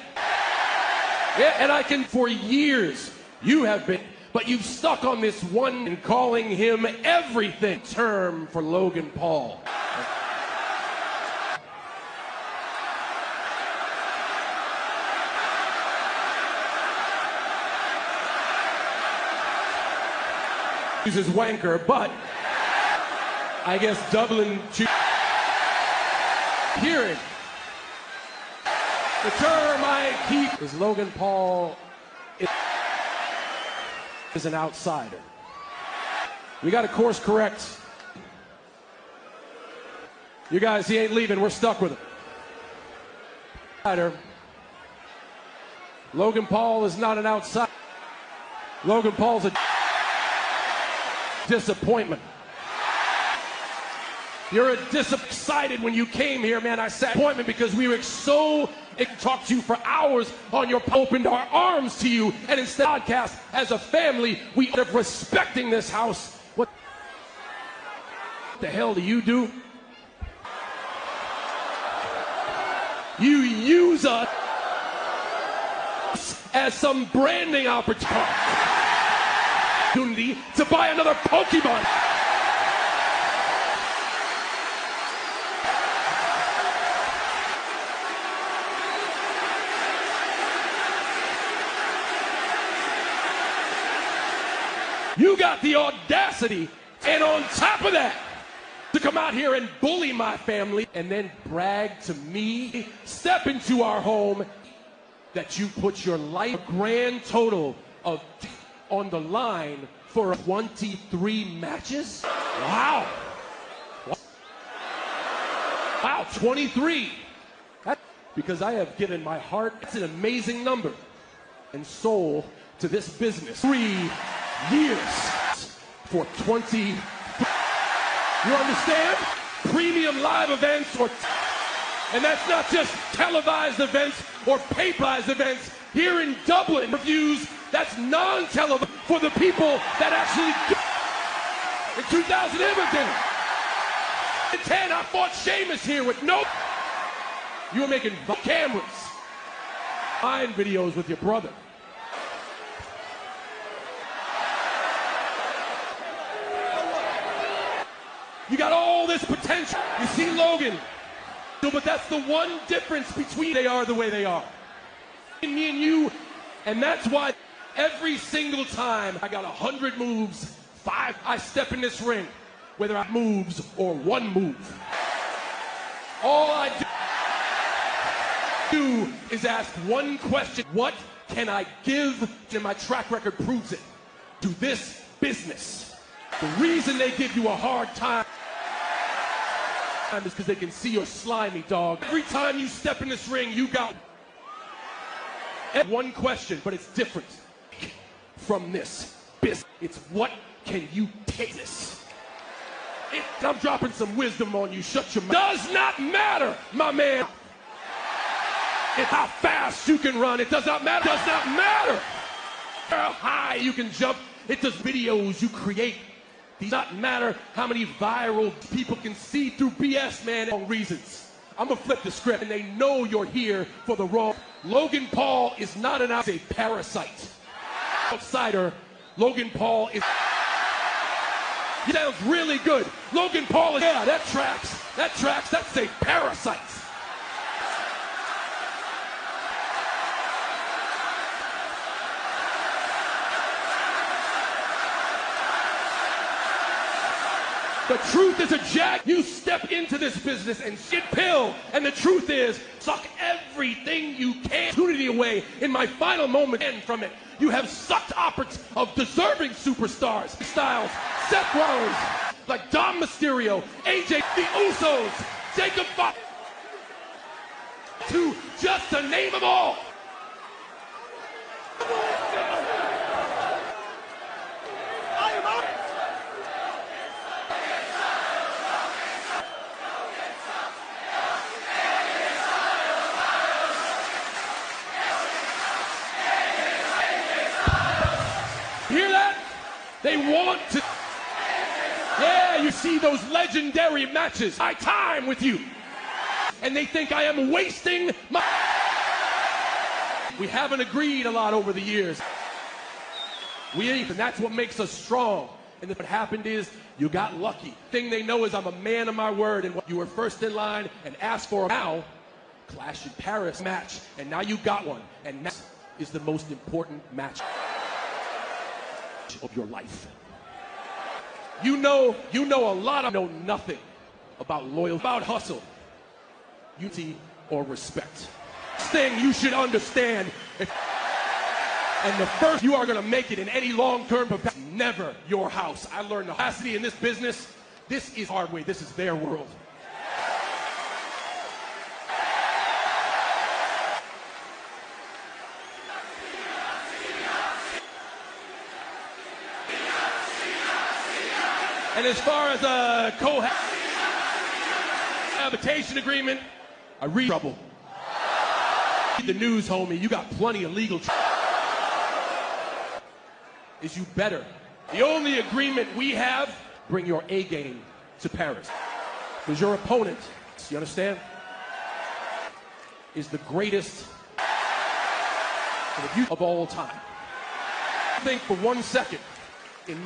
Yeah, and I can, for years, you have been, but you've stuck on this one and calling him everything term for Logan Paul. Uses wanker, but I guess Dublin hearing. The term I keep is Logan Paul is an outsider. We got to course correct. You guys, he ain't leaving. We're stuck with him. Logan Paul is not an outsider. Logan Paul's a disappointment. You're excited when you came here, man. I sat appointment because we were so talked to you for hours on your opened our arms to you, and instead of podcast as a family, we end up respecting this house. What the hell do? You use us as some branding opportunity to buy another Pokemon. You got the audacity, and on top of that, to come out here and bully my family and then brag to me, step into our home, that you put your life grand total of on the line for 23 matches? Wow. Wow, 23. Because I have given my heart, it's an amazing number, and soul to this business. 3 years for 20. You understand? Premium live events, and that's not just televised events or pay-per-view events. Here in Dublin, reviews, that's non-televised for the people that actually in 2000 Everton. In 10, I fought Sheamus here with no. You were making cameras, fine videos with your brother. You got all this potential. You see Logan, But that's the one difference between they are the way they are. Me and you, and that's why every single time I got 100 moves, 5, I step in this ring, whether I moves or one move. All I do is ask one question: what can I give? And my track record proves it. To this business. The reason they give you a hard time is because they can see you're slimy, dog. Every time you step in this ring, you got one question, but it's different from this business. It's what can you take this? I'm dropping some wisdom on you. Shut your mouth. Does not matter, my man. It's how fast you can run. It does not matter. Does not matter how high you can jump. It does videos you create. It does not matter how many viral people can see through BS, man, on reasons. I'm gonna flip the script, and they know you're here for the wrong. Logan Paul is not an outsider, a parasite. Outsider, Logan Paul is. He sounds really good. Logan Paul is. Yeah, that tracks. That tracks. That's a parasite. The truth is a jack. You step into this business and shit pill. And the truth is, suck everything you can. Opportunity away in my final moment and from it. You have sucked opportunities of deserving superstars. Styles, Seth Rollins, like Dom Mysterio, AJ, the Usos, Jacob Fox, to just to name them all. Hear that? They want to. Yeah, you see those legendary matches. My time with you. And they think I am wasting my. We haven't agreed a lot over the years. We ain't, and that's what makes us strong. And what happened is you got lucky. Thing they know is I'm a man of my word, and you were first in line and asked for a now Clash in Paris match, and now you got one. And that is the most important match of your life. You know a lot of know nothing about loyalty, about hustle, unity, or respect. Thing you should understand. And the first you are going to make it in any long-term capacity, never your house. I learned the capacity in this business. This is hard way. This is their world. And as far as a cohabitation agreement, I read trouble. The news, homie, you got plenty of legal trouble. Is you better. The only agreement we have, bring your A game to Paris. Because your opponent, you understand, is the greatest of all time. Think for 1 second.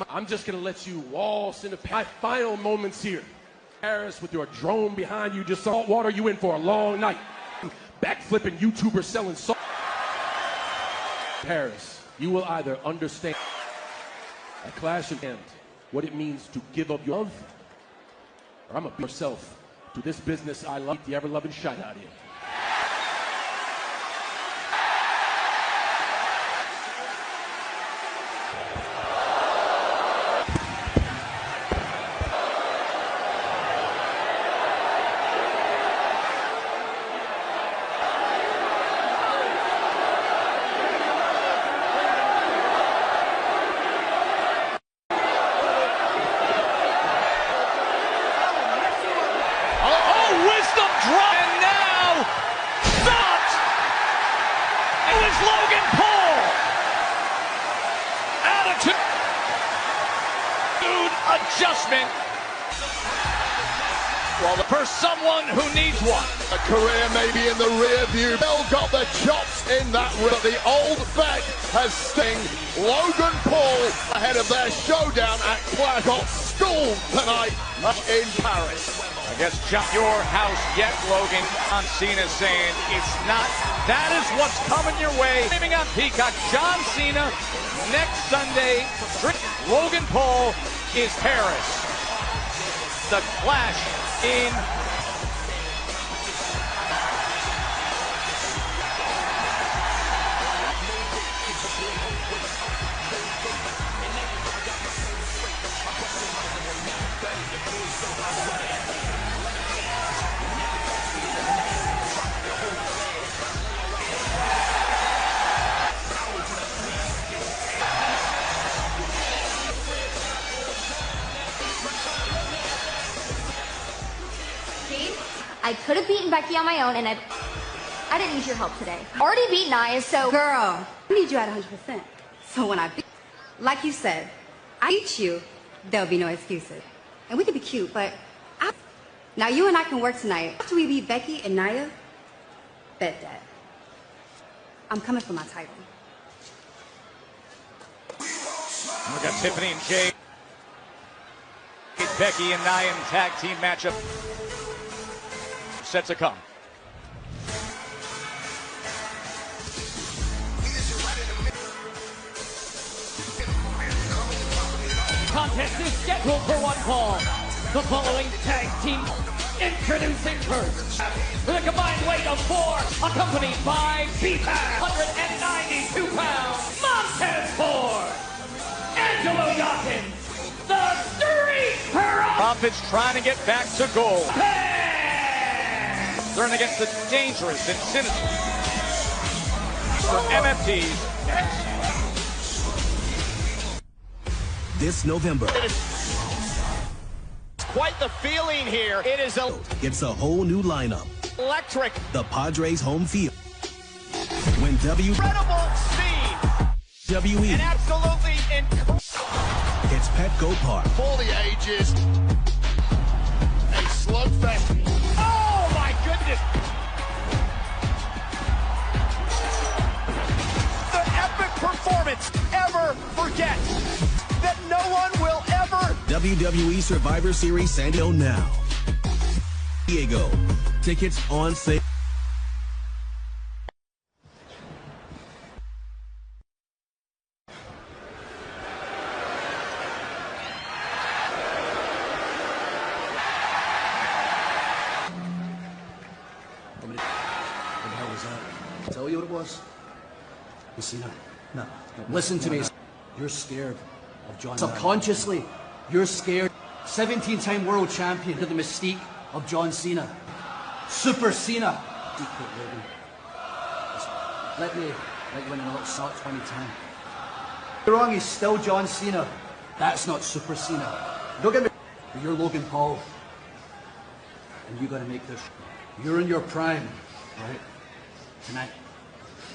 I'm just going to let you waltz into my final moments here. Paris with your drone behind you, just salt water you in for a long night. Backflipping YouTubers selling salt. Paris, you will either understand a clash of hands, what it means to give up your love, or I'm going to be yourself to this business I love, the ever-loving shite out of you. Adjustment. Well, for someone who needs one. A career maybe in the rear view. Bill got the chops in that ring. But the old vet has sting. Logan Paul ahead of their showdown at Clash got school tonight in Paris. I guess jump your house yet, Logan. John Cena saying it's not. That is what's coming your way. Streaming on Peacock, John Cena next Sunday. Logan Paul is Paris. The Clash in I could have beaten Becky on my own, and I didn't use your help today. Already beat Nia, so... Girl, I need you at 100%. So when I beat, like you said, I beat you, there'll be no excuses. And we could be cute, but now you and I can work tonight. After we beat Becky and Nia, bet that. I'm coming for my title. We got Tiffany and Jay. Becky and Nia in tag team matchup. Set to come. Contest is scheduled for one fall. The following tag team introducing first. With a combined weight of 4, accompanied by B-Pass, 192 pounds, Montez Ford, Angelo Dawkins, the Street Profits trying to get back to goal. Turning against the dangerous and sinister for MFT. This November. It's quite the feeling here. It is It's a whole new lineup. Electric. The Padres home field. When Incredible speed. WE. And absolutely incredible. It's Petco Park. For the ages. A slugfest. Oh my goodness. The epic performance ever forget. That no one will ever. WWE Survivor Series San Diego now. Diego. Tickets on sale. What the hell was that? Tell you what it was? Messina. No. Listen to me. You're scared of John. Subconsciously, you're scared. 17-time world champion to the mystique of John Cena. Super Cena. Deep cut, Logan. Let me win a little salt 20 time. You're wrong, he's still John Cena. That's not Super Cena. Don't get me. You're Logan Paul. And you gotta make this. You're in your prime, right? Tonight.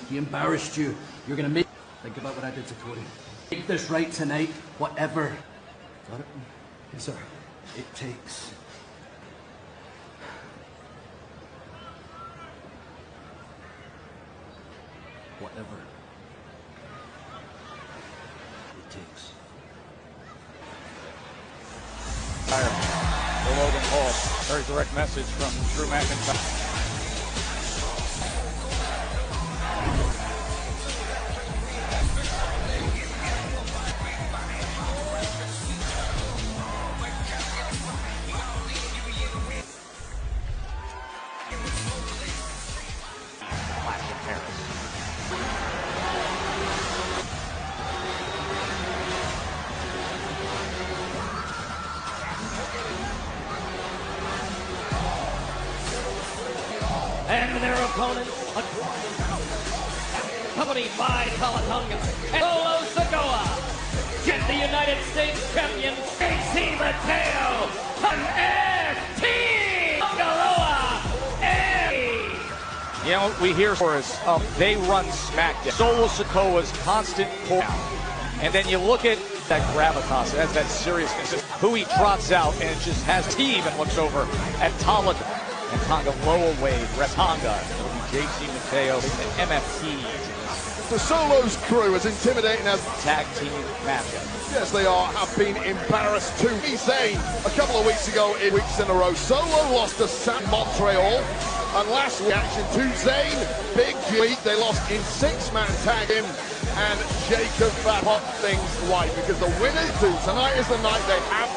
He embarrassed you. You're gonna make. Think about what I did to Cody. Make this right tonight, whatever. Got it? Yes, sir. It takes. Whatever. It takes. For Logan Paul. Very direct message from Drew McIntyre. And their opponents, accompanied by Talatonga and Solo Sikoa, get the United States champion, AC Mateo, MFT, Galoa, You know what we hear for is they run SmackDown. Solo Sikoa's constant pull. And then you look at that gravitas, it has that seriousness, who he trots out and just has team and looks over at Talatonga. And Tonga low away, Tonga. JC Mateo and MFT. The Solo's crew, as intimidating as tag team matchup. Yes, they have been embarrassed to Zayn a couple of weeks ago, weeks in a row. Solo lost to San Montreal, and last reaction to Zayn, big week, they lost in 6-man tag him, and Jacob put things right, because the winners do. Tonight is the night they have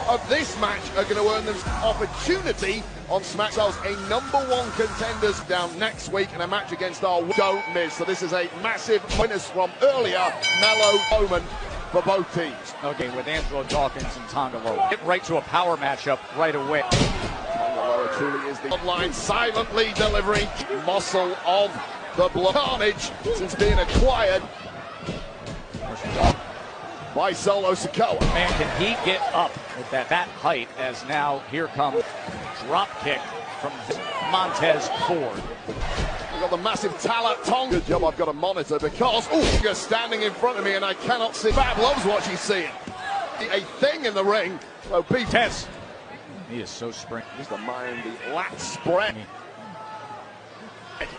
of this match are going to earn them opportunity on SmackDown's a #1 contenders down next week, and a match against our don't miss. So this is a massive winners from earlier, mellow moment for both teams. Okay, with Angelo Dawkins and Tonga Loa. Get right to a power matchup right away. Tonga Loa truly is the line, silently delivering muscle of the blood. Carnage since being acquired by Solo Sikoa. Man, can he get up with that height, as now here comes drop kick from Montez Ford. We've got the massive Tala Tonga. Good job I've got a monitor, because you're standing in front of me and I cannot see. Fab loves what she's seeing. A thing in the ring. So Tez. He is so spring. Just the mind, the lat spread.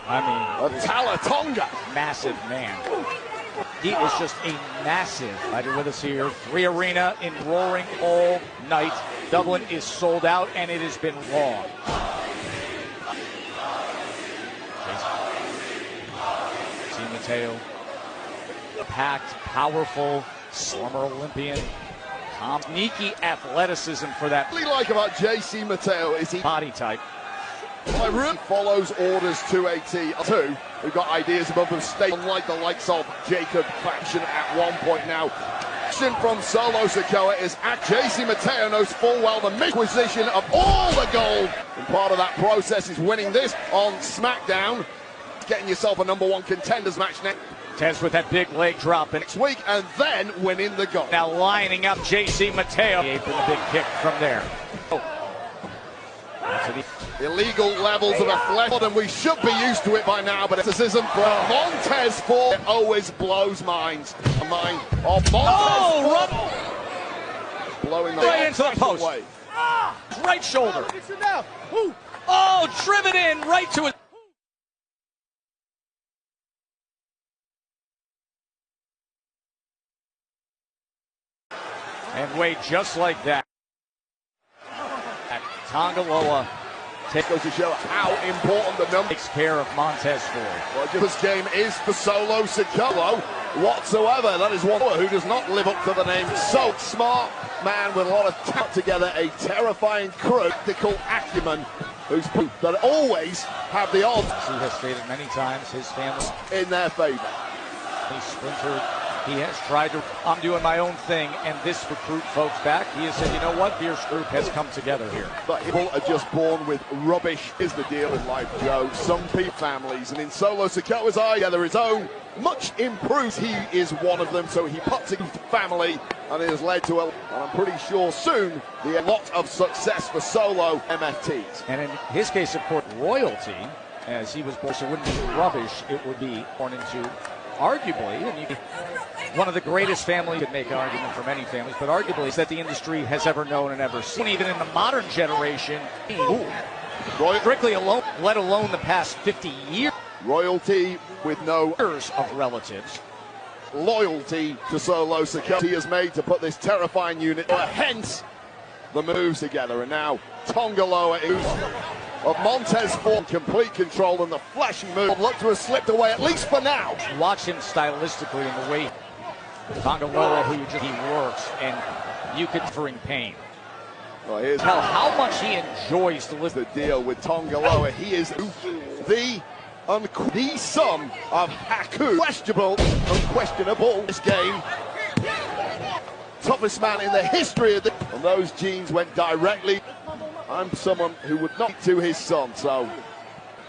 I mean, Tala Tonga. Massive man. He is just a massive fighter with us here. 3 Arena in Roaring all night. Dublin is sold out, and it has been long. JC Mateo, packed, powerful, former Olympian. Sneaky athleticism for that. What I really like about JC Mateo is he body type. He follows orders to a T. Two, who've got ideas above them, stay unlike the likes of Jacob Faction at one point now. From Solo Sikoa is JC Mateo knows full well the acquisition of all the gold. And part of that process is winning this on SmackDown. Getting yourself a #1 contenders match next. Tez with that big leg drop next week, and then winning the gold. Now lining up JC Mateo. With a big kick from there. Illegal levels of athletic, and we should be used to it by now, but criticism from Montez Ford always blows minds. A mind of Montez Ford. Blowing the right into the post. Way. Right shoulder. Oh, driven in right to it. And wait, just like that. Tonga Loa goes to show how important the number takes care of Montez Ford. Well, this game is for Solo Sikoa whatsoever. That is one who does not live up to the name. So smart man with a lot of talent together, a terrifying critical acumen who's that always have the odds. He has stated many times his family in their favor. He's splintered. He has tried to, I'm doing my own thing, and this recruit folks back. He has said, you know what, Fierce Group has come together here. But people are just born with rubbish, is the deal in life, Joe. Some people, families, and in Solo Sikoa's eye, there is his own, much improved. He is one of them, so he puts it into family, and it has led to and I'm pretty sure soon, a lot of success for Solo MFTs. And in his case, of course, royalty, as he was born, so it wouldn't be rubbish, it would be born into, arguably, and one of the greatest families. Could make an argument for many families, but arguably is that the industry has ever known and ever seen. Even in the modern generation, strictly alone, let alone the past 50 years. Royalty with no years of relatives. Loyalty to Solo Sikoa he has made to put this terrifying unit. Hence the moves together, and now Tonga Loa of Montez Ford, complete control, and the flashy move looked to have slipped away, at least for now. Watch him stylistically in the way Tonga Loa, he works, and you could bring pain. Well, here's tell how much he enjoys the deal with Tonga Loa. He is the son of Haku. Unquestionable this game. Toughest man in the history of and those genes went directly. I'm someone who would not to his son, so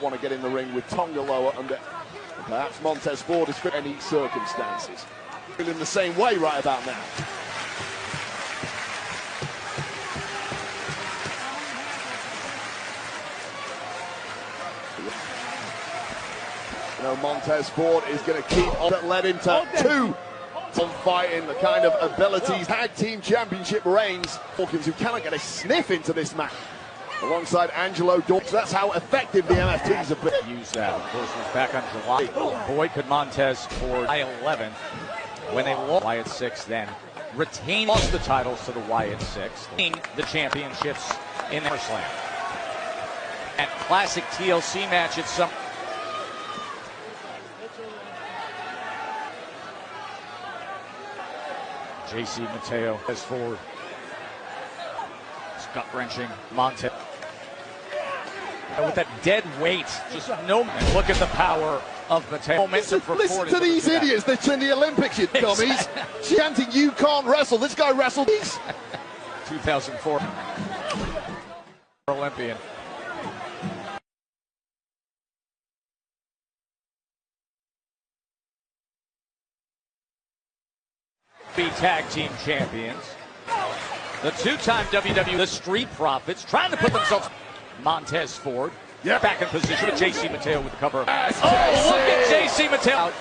want to get in the ring with Tonga Loa under perhaps Montez Ford is for any circumstances. Feeling the same way right about now. You know, Montez Ford is going to keep on. That led him to two on fighting, the kind of abilities, tag team championship reigns. Hawkins, who cannot get a sniff into this match. alongside Angelo Dawkins. That's how effective the MFTs have been. Use that. Of course, it was back on July. Boy, could Montez for July 11th when they lost Wyatt 6 then. Lost the titles to the Wyatt 6. The championships in SummerSlam. And classic TLC match at some. JC Mateo has forward. It's gut-wrenching. Montez. With that dead weight, just no. And look at the power of Mateo. Listen to these idiots that's in the Olympics, you dummies. Chanting, "You can't wrestle." This guy wrestled. 2004 Olympian. Be tag team champions. The two-time WWE, the Street Profits, trying to put themselves. Montez Ford, back in position with JC Mateo with the cover. Look at JC Mateo.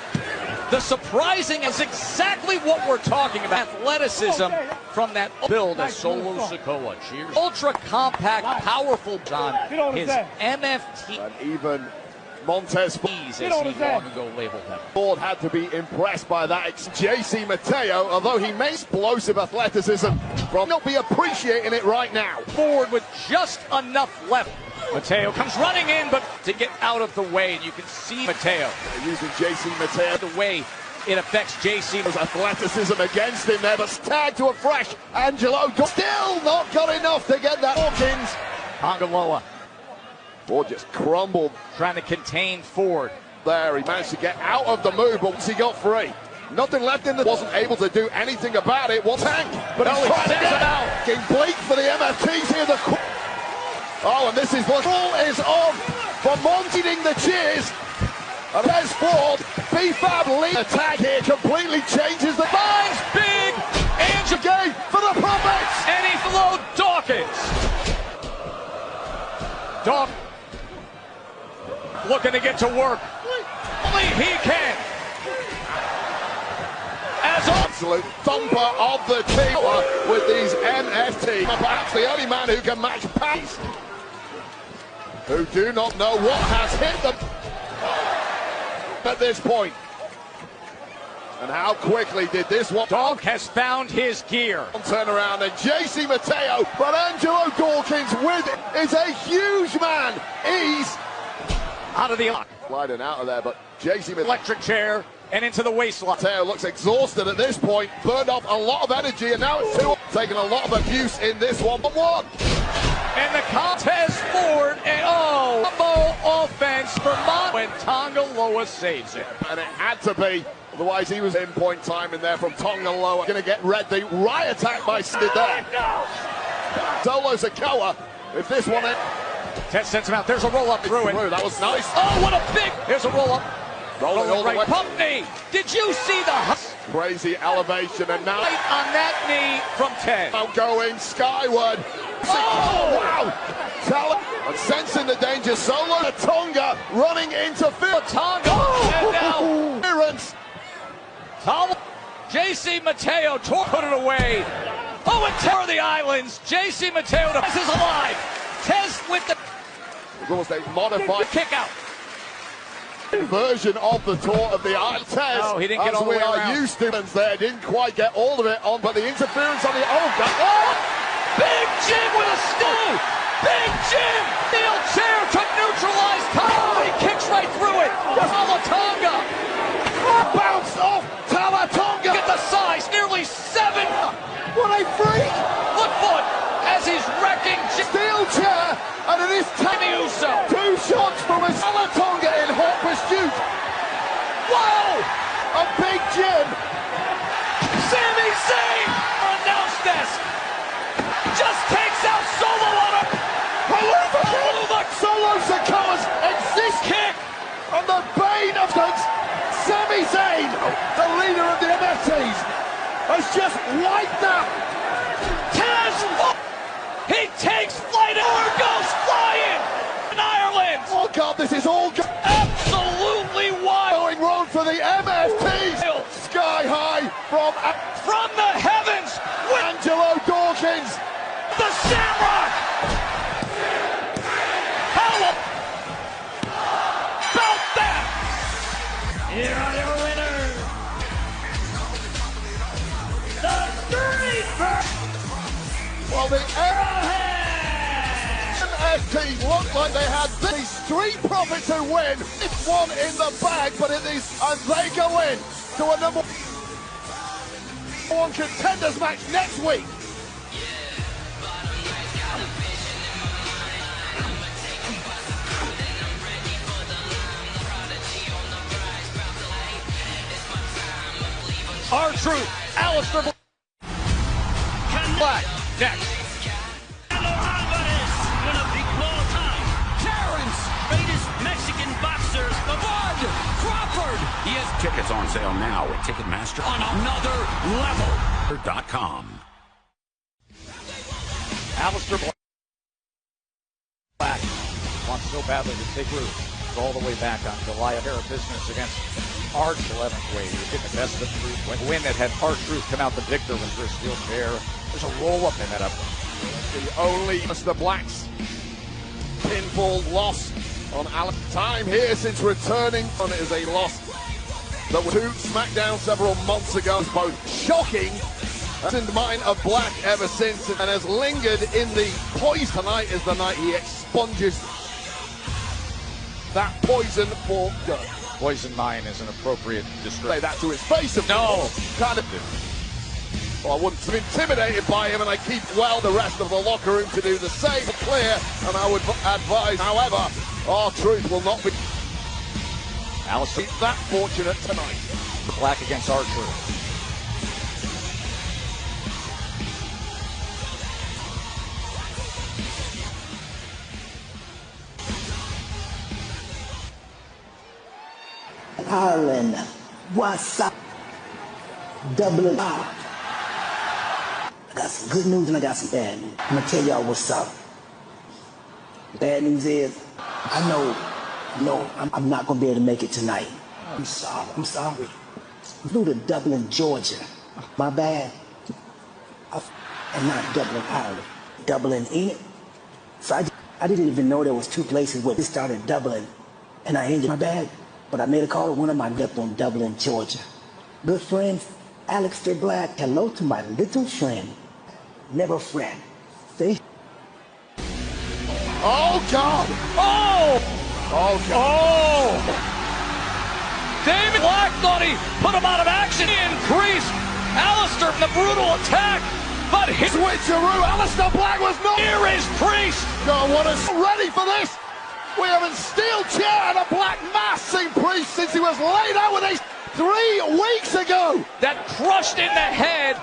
The surprising is exactly what we're talking about. Athleticism from that build as Solo Sikoa. Cheers. Ultra compact, powerful John. His MFT. And even Montez Ford, as he long ago labeled him. Ford had to be impressed by that. JC Mateo, although he may explosive athleticism, from not be appreciating it right now. Forward with just enough left. Mateo comes running in, but to get out of the way, and you can see Mateo. They're using JC Mateo. The way it affects JC. There's athleticism against him there, but tag to a fresh Angelo. Still not got enough to get that. Hawkins. Tongaloa. Ford just crumbled. Trying to contain Ford. There, he managed to get out of the move, but once he got free, nothing left in the. Wasn't able to do anything about it. One tank, but he's trying to get out. Getting bleak for the MFTs here. Oh, and this is what all is on for Monty the cheers. And there's Ford. B-Fab lead attack here completely changes the finds big Angel game for the Profits. And he flowed Dawkins. Looking to get to work. Only he can. As absolute thumper of the team with these MFT. Perhaps the only man who can match pace. Who do not know what has hit them at this point. And how quickly did this one? Dog has found his gear. Turn around and JC Mateo, but Angelo Dawkins with it is a huge man. He's out of the lock. Sliding out of there, but JC Mateo. Electric chair and into the waistline. Mateo looks exhausted at this point, burned off a lot of energy, and now it's two. Taking a lot of abuse in this one, but one. And the contest forward, and combo offense for when Tongaloa saves it. And it had to be, otherwise he was in point time in there from Tongaloa. Going to get red. The right attack by Sid there. Solo Sikoa, if this one... Ted sends him out. There's a roll-up through it. That was nice. Oh, what a big... Here's a roll-up. Rolling all right. the way. Pump knee. Did you see the... Crazy elevation, and now... Right on that knee from Ted. Now going skyward. Oh, wow. And sensing the danger, Solo Tonga running into field. Tonga. And now... Clearance. JC Mateo put it away. Oh, and Terror of the Islands. JC Mateo is alive. Tez with the... It's almost a modified kick out. Version of the tour of the Island. Tez, oh, he didn't get all the way around. Used to there, didn't quite get all of it on, but the interference on the... Big Jim with a stew! Big Jim! Steel chair to neutralize Tonga. He kicks right through it. Tonga. Bounced off Tonga. Get the size, nearly 7. What a freak! Look foot as he's wrecking steel chair, and it is Timmy Uso. 2 shots from a Tonga in hot pursuit. Wow! A Big Jim. Sami Zayn announced this. Just takes out Solo on him. Solo Sikoa's exist kick on the bane of things. Sami Zayn, the leader of the MFTs, has just wiped out. He takes flight and goes flying in Ireland. Oh God, this is all absolutely wild. Going wrong for the MFTs. Sky high from the heavens. Angelo Dawkins. The Shamrock. Here are your winners, the 31st Well, the NXT looked like they had the Street Profits who win. It's one in the bag, but it is, and they go in to a number one contenders match next week. R-Truth, Aleister Black, next. One of the all-time Terrence, greatest Mexican boxers, the Bud Crawford. He has tickets on sale now at Ticketmaster On another .com. Aleister Black wants so badly to take root. All the way back on July of business against R-Truth 11th weight. He was getting the best of Truth. When the win that had R-Truth come out the victor was this steel chair. There's a roll-up in that up. The only Mr. Black's pinfall loss on Alex. Time here since returning on it is a loss that was to SmackDown several months ago. It's both shocking in the mind of Black ever since and has lingered in the poison. Tonight is the night he expunges that poison for good. Poison mine is an appropriate description. Say that to his face, of course. Kind of. Well, I wouldn't be intimidated by him, and I keep the rest of the locker room to do the same. Clear, and I would advise, however, R-Truth will not be that fortunate tonight. Black against R-Truth. Ireland, what's up? Dublin. I got some good news and I got some bad news. I'm gonna tell y'all what's up. Bad news is, I know I'm not gonna be able to make it tonight. I'm sorry. I flew to Dublin, Georgia. My bad. And not Dublin, Ireland. Dublin, Enid. So I didn't even know there was two places where it started in Dublin, and I ended my bad. But I made a call to one of my up on Dublin, Georgia. Good friends, Aleister Black. Hello to my little friend. Never friend. See? Oh, God! Oh! Oh, God! Oh! David Black thought he put him out of action. He increased Aleister from the brutal attack, but he switcheroo. Aleister Black was not. Here is Priest. God, what is ready for this? We have a steel chair and a black mass seen Priest since he was laid out with a 3 weeks ago. That crushed in the head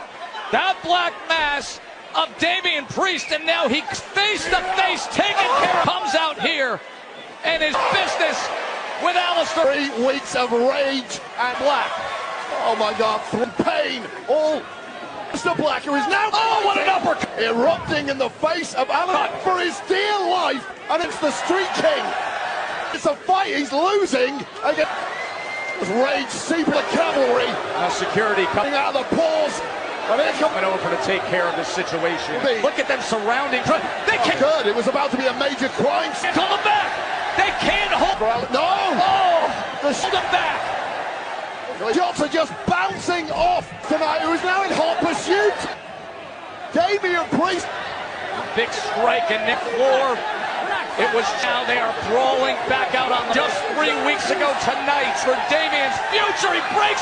that black mass of Damian Priest, and now he face to face taken care of. Comes out here and his business with Aleister. 3 weeks of rage and Black. Oh my God, from pain. All Mr. Black, who is now what an uppercut, erupting in the face of Aleister for his dear life, and it's the Street King. It's a fight he's losing against rage seeping the cavalry. Security coming out of the paws. And here coming over to take care of this situation. Look at them surrounding. They can't. Good. It was about to be a major crime. Call them back. They can't hold. No. Oh, hold them back. Shots are just bouncing off tonight. Who is now in hot pursuit? Damian Priest. Big strike and Nick Floor. It was now they are brawling back out on just 3 weeks ago tonight for Damian's future. He breaks.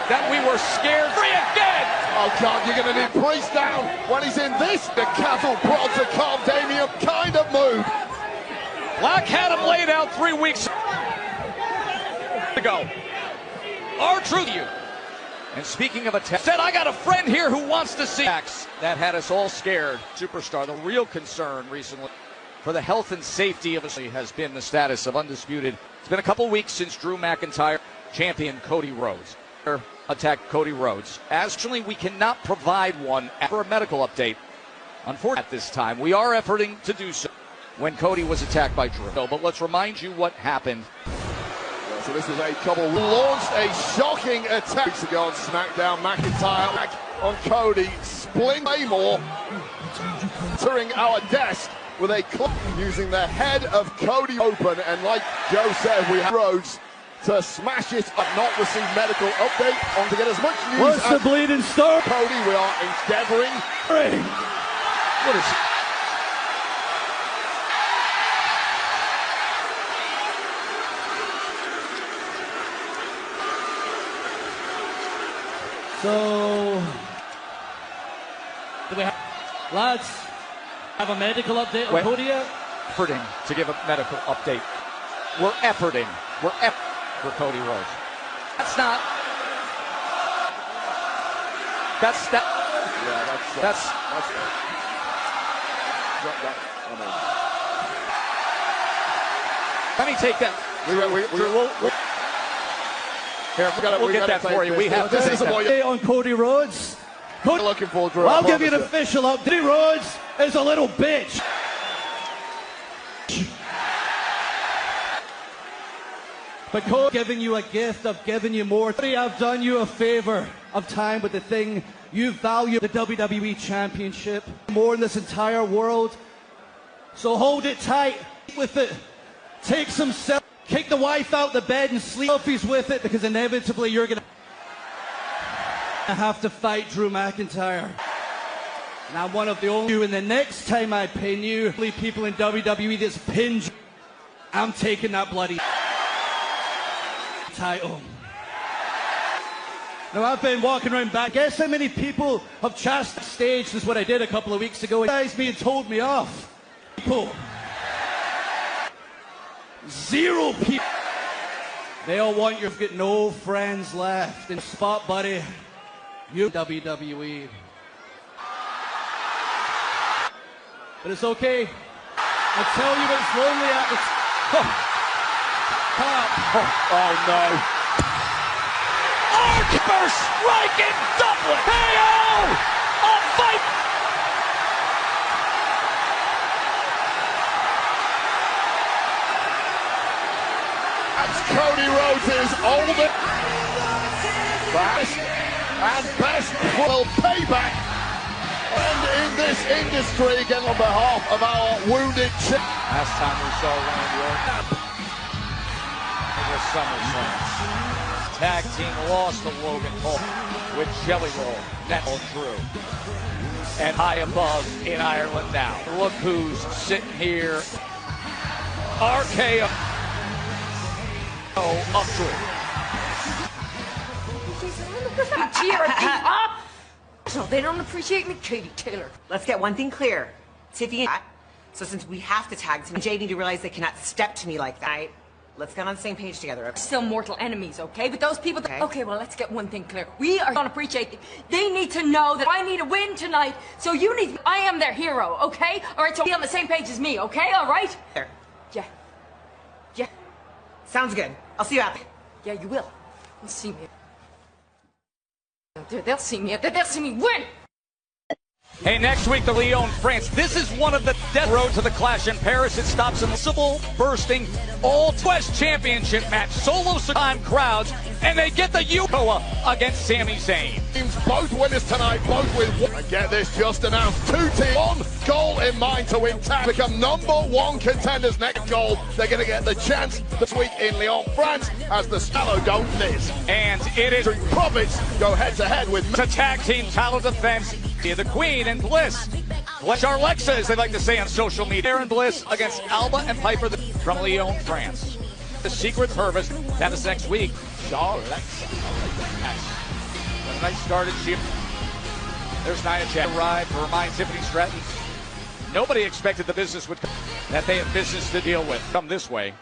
That we were scared. Free again. Oh God, you're going to need Priest down when he's in this. The cattle prod to calm Damian kind of move. Black had him laid out 3 weeks ago. R-Truth you. And speaking of attack, said I got a friend here who wants to see that had us all scared. Superstar, the real concern recently for the health and safety of us has been the status of undisputed. It's been a couple weeks since Drew McIntyre champion Cody Rhodes attacked Cody Rhodes. Actually, we cannot provide one for a medical update. Unfortunately, at this time, we are efforting to do so when Cody was attacked by Drew. But let's remind you what happened. So this is a couple launched a shocking attack weeks ago on SmackDown. McIntyre back on Cody, spling Claymore, entering our desk with a club using the head of Cody open. And like Joe said, we have Rhodes to smash it and not receive medical update. On to get as much news What's the as bleeding star? Cody, we are endeavoring. What is it? So, do we have, lads, have a medical update on Cody yet? Efforting to give a medical update. We're efforting. For Cody Rhodes. That's not. That's that. Yeah, that's. Let me take that. We'll get that for you. We have to take that. On Cody Rhodes. Looking forward to it. I'll give you an official update. Cody Rhodes is a little bitch. But Cody, giving you a gift of giving you more. I've done you a favor of time with the thing you value, the WWE Championship, more in this entire world. So hold it tight with it. Take some selfies. Kick the wife out the bed and sleep selfies with it, because inevitably you're going to have to fight Drew McIntyre. And I'm one of the only, and the next time I pin you, people in WWE that's pinned you, I'm taking that bloody title. Now I've been walking around back. Guess how many people have chastised stage since what I did a couple of weeks ago? Guys, me and told me off. People. 0 people. They all want you to get no friends left. In spot, buddy. You WWE. But it's okay. I tell you, it's lonely at the top. Oh no. First strike in Dublin. Hey-oh! A fight. That's Cody Rhodes' oldest and best will payback. And in this industry, again on behalf of our wounded chick. Last time we saw Randy Orton. SummerSlam. Tag team lost to Logan Paul with Jelly Roll. That's all true. And high above in Ireland now. Look who's sitting here. RKO. Up to No, they don't appreciate me, Katie Taylor. Let's get one thing clear. Tiffy and so since we have to tag team, Jay need to realize they cannot step to me like that. Right? Let's get on the same page together. We're still mortal enemies, okay? But those people... Okay, well, let's get one thing clear. We are don't appreciate it. They need to know that I need a win tonight, so you need... I am their hero, okay? All right, so be on the same page as me, okay? All right? There. Yeah. Yeah. Sounds good. I'll see you out there. Yeah, you will. You'll see me. They'll see me. They'll see me win! Hey, next week, the Lyon, France. This is one of the death road to the Clash in Paris. It stops in the bursting all-West Championship match. Solo time crowds, and they get the Yukoa against Sami Zayn. Teams both winners tonight, both with one. And get this just announced. 2 teams, one goal in mind to win tag. Become #1 contenders next goal. They're going to get the chance this week in Lyon, France, as the Stallow don't miss. And it is Profits go head-to-head with the tag team title defense. The Queen and Bliss. Charlexa, as they like to say on social media. Aaron Bliss against Alba and Piper from Lyon, France. The Secret Service. That is next week. Charlexa. When the night started, there's Nia Jax arrived to remind Tiffany Stratton. Nobody expected the business would come. That they have business to deal with. Come this way.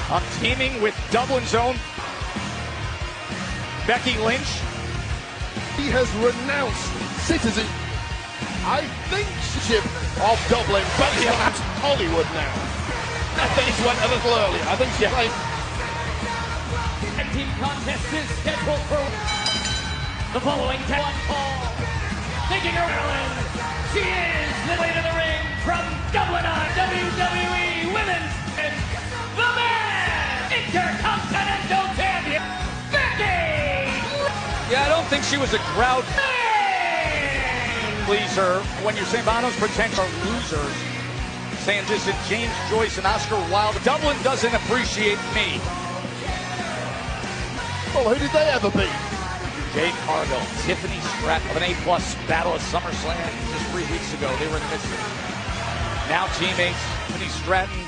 I'm teaming with Dublin's own Becky Lynch. He has renounced citizenship of Dublin. Becky's at Hollywood now. I think she went a little earlier. I think she played. Tag team contest is scheduled for the following one call. Taking her Ireland, she is the way to the ring from Dublin on WWE Women's and the Man Intercontinental Champion, Becky! Yeah, I don't think she was a crowd. pleaser when you're saying Bono's pretentious are losers. Saying this is James Joyce and Oscar Wilde. Dublin doesn't appreciate me. Well, who did they ever beat? Jade Cargill, Tiffany Stratton of an A-plus battle at SummerSlam just 3 weeks ago. They were in the midst of it. Now teammates, Tiffany Stratton,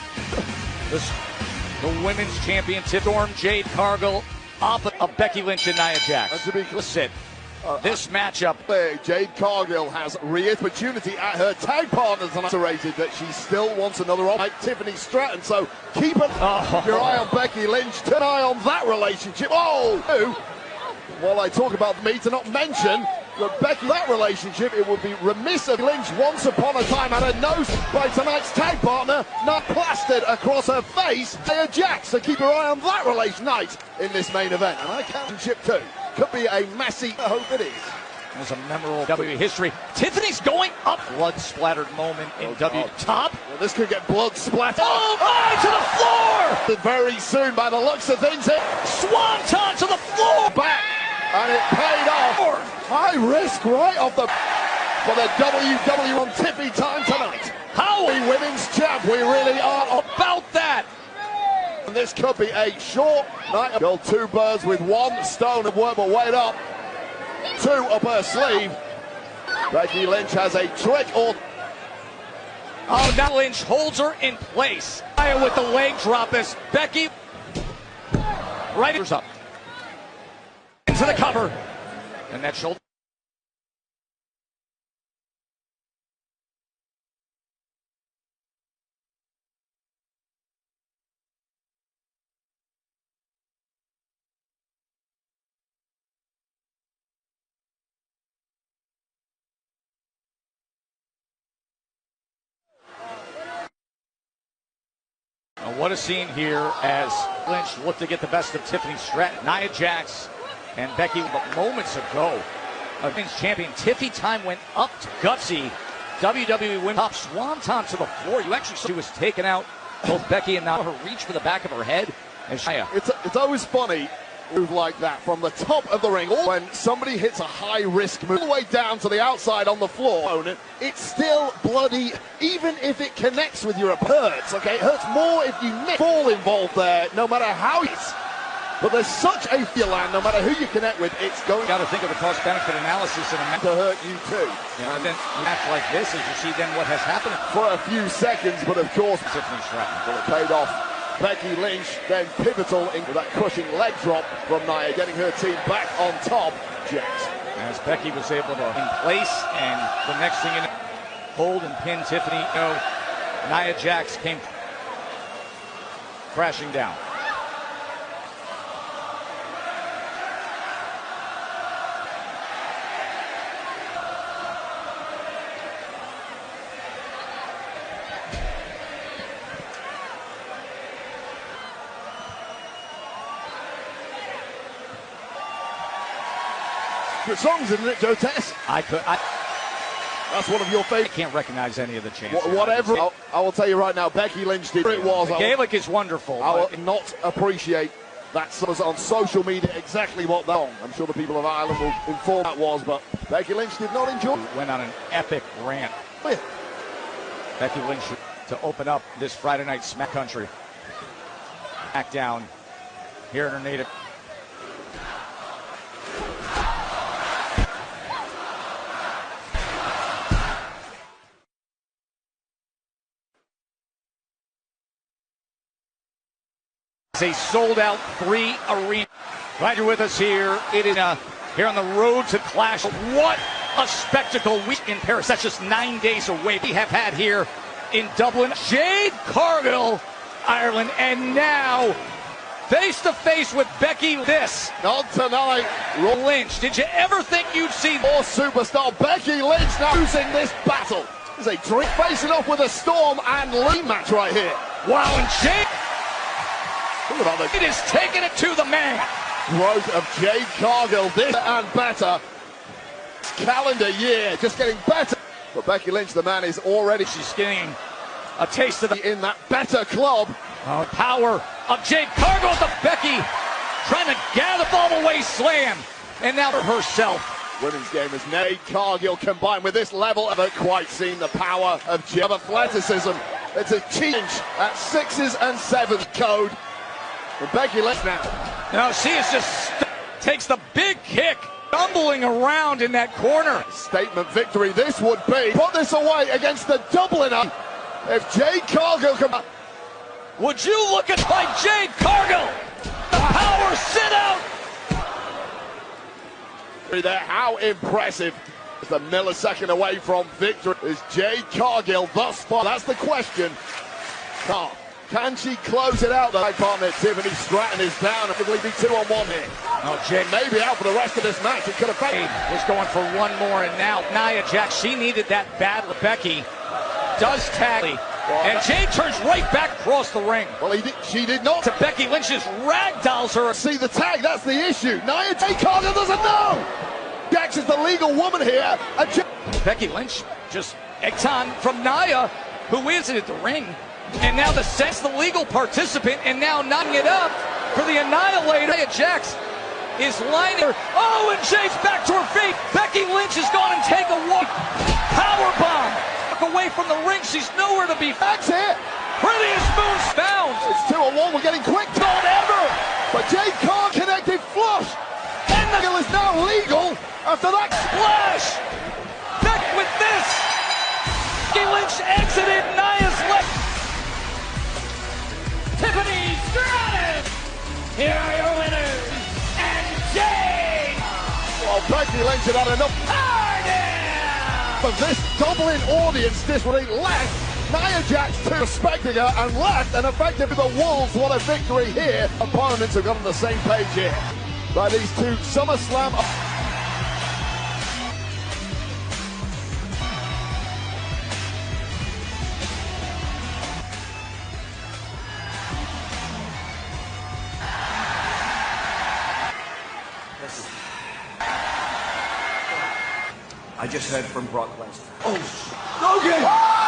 the women's champion, Storm Jade Cargill, opposite of Becky Lynch and Nia Jax. And to be Listen, this matchup. Jade Cargill has opportunity at her tag partners and iterated that she still wants another like Tiffany Stratton. So keep your eye on Becky Lynch. Turn an eye on that relationship. While I talk about me, to not mention that Becky, that relationship, it would be remiss of Lynch once upon a time had her nose by tonight's tag partner, not plastered across her face, Nia Jax. So keep your eye on that relation night in this main event. And I can't ship too. Could be a messy, I hope it is. It was a memorable WWE history. Tiffany's going up. Blood-splattered moment in top. Well, this could get blood splattered. Oh, my, to the floor! Very soon, by the looks of things, Swanton to the floor! Back, and it paid off. High risk right off the for the WWE on Tiffy time tonight. How we women's champ, we really are about that. And this could be a short night. Kill two birds with one stone and work, but wait up. Two up her sleeve. Becky Lynch has a trick or... Oh, now Lynch holds her in place. With the leg drop as Becky... Right up. Into the cover. And that shoulder... What a scene here as Lynch looked to get the best of Tiffany Stratton, Nia Jax, and Becky. But moments ago, against champion Tiffy time went up to gutsy. WWE win top swanton to the floor. You actually saw she was taken out, both Becky and now her reach for the back of her head. And it's always funny. Move like that from the top of the ring, or when somebody hits a high risk move all the way down to the outside on the floor, it's still bloody, even if it connects with your hurts. Okay, it hurts more if you fall involved there, no matter how it's. But there's such a feel, and no matter who you connect with, it's going. Got to think of the cost-benefit analysis in a match to hurt you too. Yeah, and then a match like this, as you see, then what has happened for a few seconds, but of course, Tiffany Stratton. Well, it paid off. Becky Lynch then pivotal into that crushing leg drop from Nia, getting her team back on top. Jax. As Becky was able to in place, and the next thing in hold and pin Tiffany. Nia Jax came crashing down. Songs, isn't it, Joe Tess? That's one of your favorites. I can't recognize any of the chants. Whatever. I will tell you right now, Becky Lynch did. It was. Gaelic is wonderful. I will not appreciate that was on social media exactly what that song. I'm sure the people of Ireland will inform that was, but Becky Lynch did not enjoy it. Went on an epic rant. Oh, yeah. Becky Lynch to open up this Friday night Smack Country. Back down here in her native. A sold-out 3 arena. Glad you're with us here. It is here on the road to Clash. What a spectacle week in Paris. That's just 9 days away. We have had here in Dublin. Jade Cargill, Ireland, and now face-to-face with Becky. This not tonight. Lynch. Did you ever think you'd see more superstar Becky Lynch now losing this battle? There's a drink facing off with a Storm and Lee match right here. Wow, and Jade. It is taking it to the man. Growth of Jade Cargill, this and better. Calendar year, just getting better. But Becky Lynch, the man, is already. She's getting a taste of in that better club. Power of Jade Cargill to Becky, trying to gather the ball away slam. And now for herself. Women's game has made Cargill combined with this level. Haven't quite seen the power of athleticism. It's a change at 6s and 7s code. And Becky Lynch now she is just takes the big kick, stumbling around in that corner. Statement victory this would be. Put this away against the Dubliner. If Jade Cargill can... Would you look at by Jade Cargill? The power sit out. There, how impressive. Just a millisecond away from victory is Jade Cargill thus far. That's the question. Can she close it out? My partner Tiffany Stratton is down. It'll be 2-on-1 here. Oh, Jade maybe out for the rest of this match. It could have been. Was going for one more, and now Nia Jax, she needed that battle. Becky does tag. And Jade turns right back across the ring. Well, she did not. To Becky Lynch's ragdolls her. See the tag, that's the issue. Nia Jade Cargill doesn't know. Jax is the legal woman here. Becky Lynch just Exxon from Nia, who is at the ring. And now the legal participant, and now knocking it up for the Annihilator. Nia Jax is lining her. Oh, and Jade's back to her feet. Becky Lynch has gone and take a walk. Powerbomb. Away from the ring, she's nowhere to be. That's it. Prettiest moon found. It's 2-on-1. We're getting quick tone ever. But Jade Cargill connected flush. And the is now legal after that splash. Back with this. Becky Lynch exited Nia's leg. Tiffany Stratton. Here are your winners. And Jade. Well, Becky Lynch had had enough. Of this Dublin audience, this really left Nia Jax respecting her and left, and effectively the Wolves won a victory here. Opponents have got on the same page here. By these two SummerSlam. I just heard from Brock Lesnar. Oh, Logan!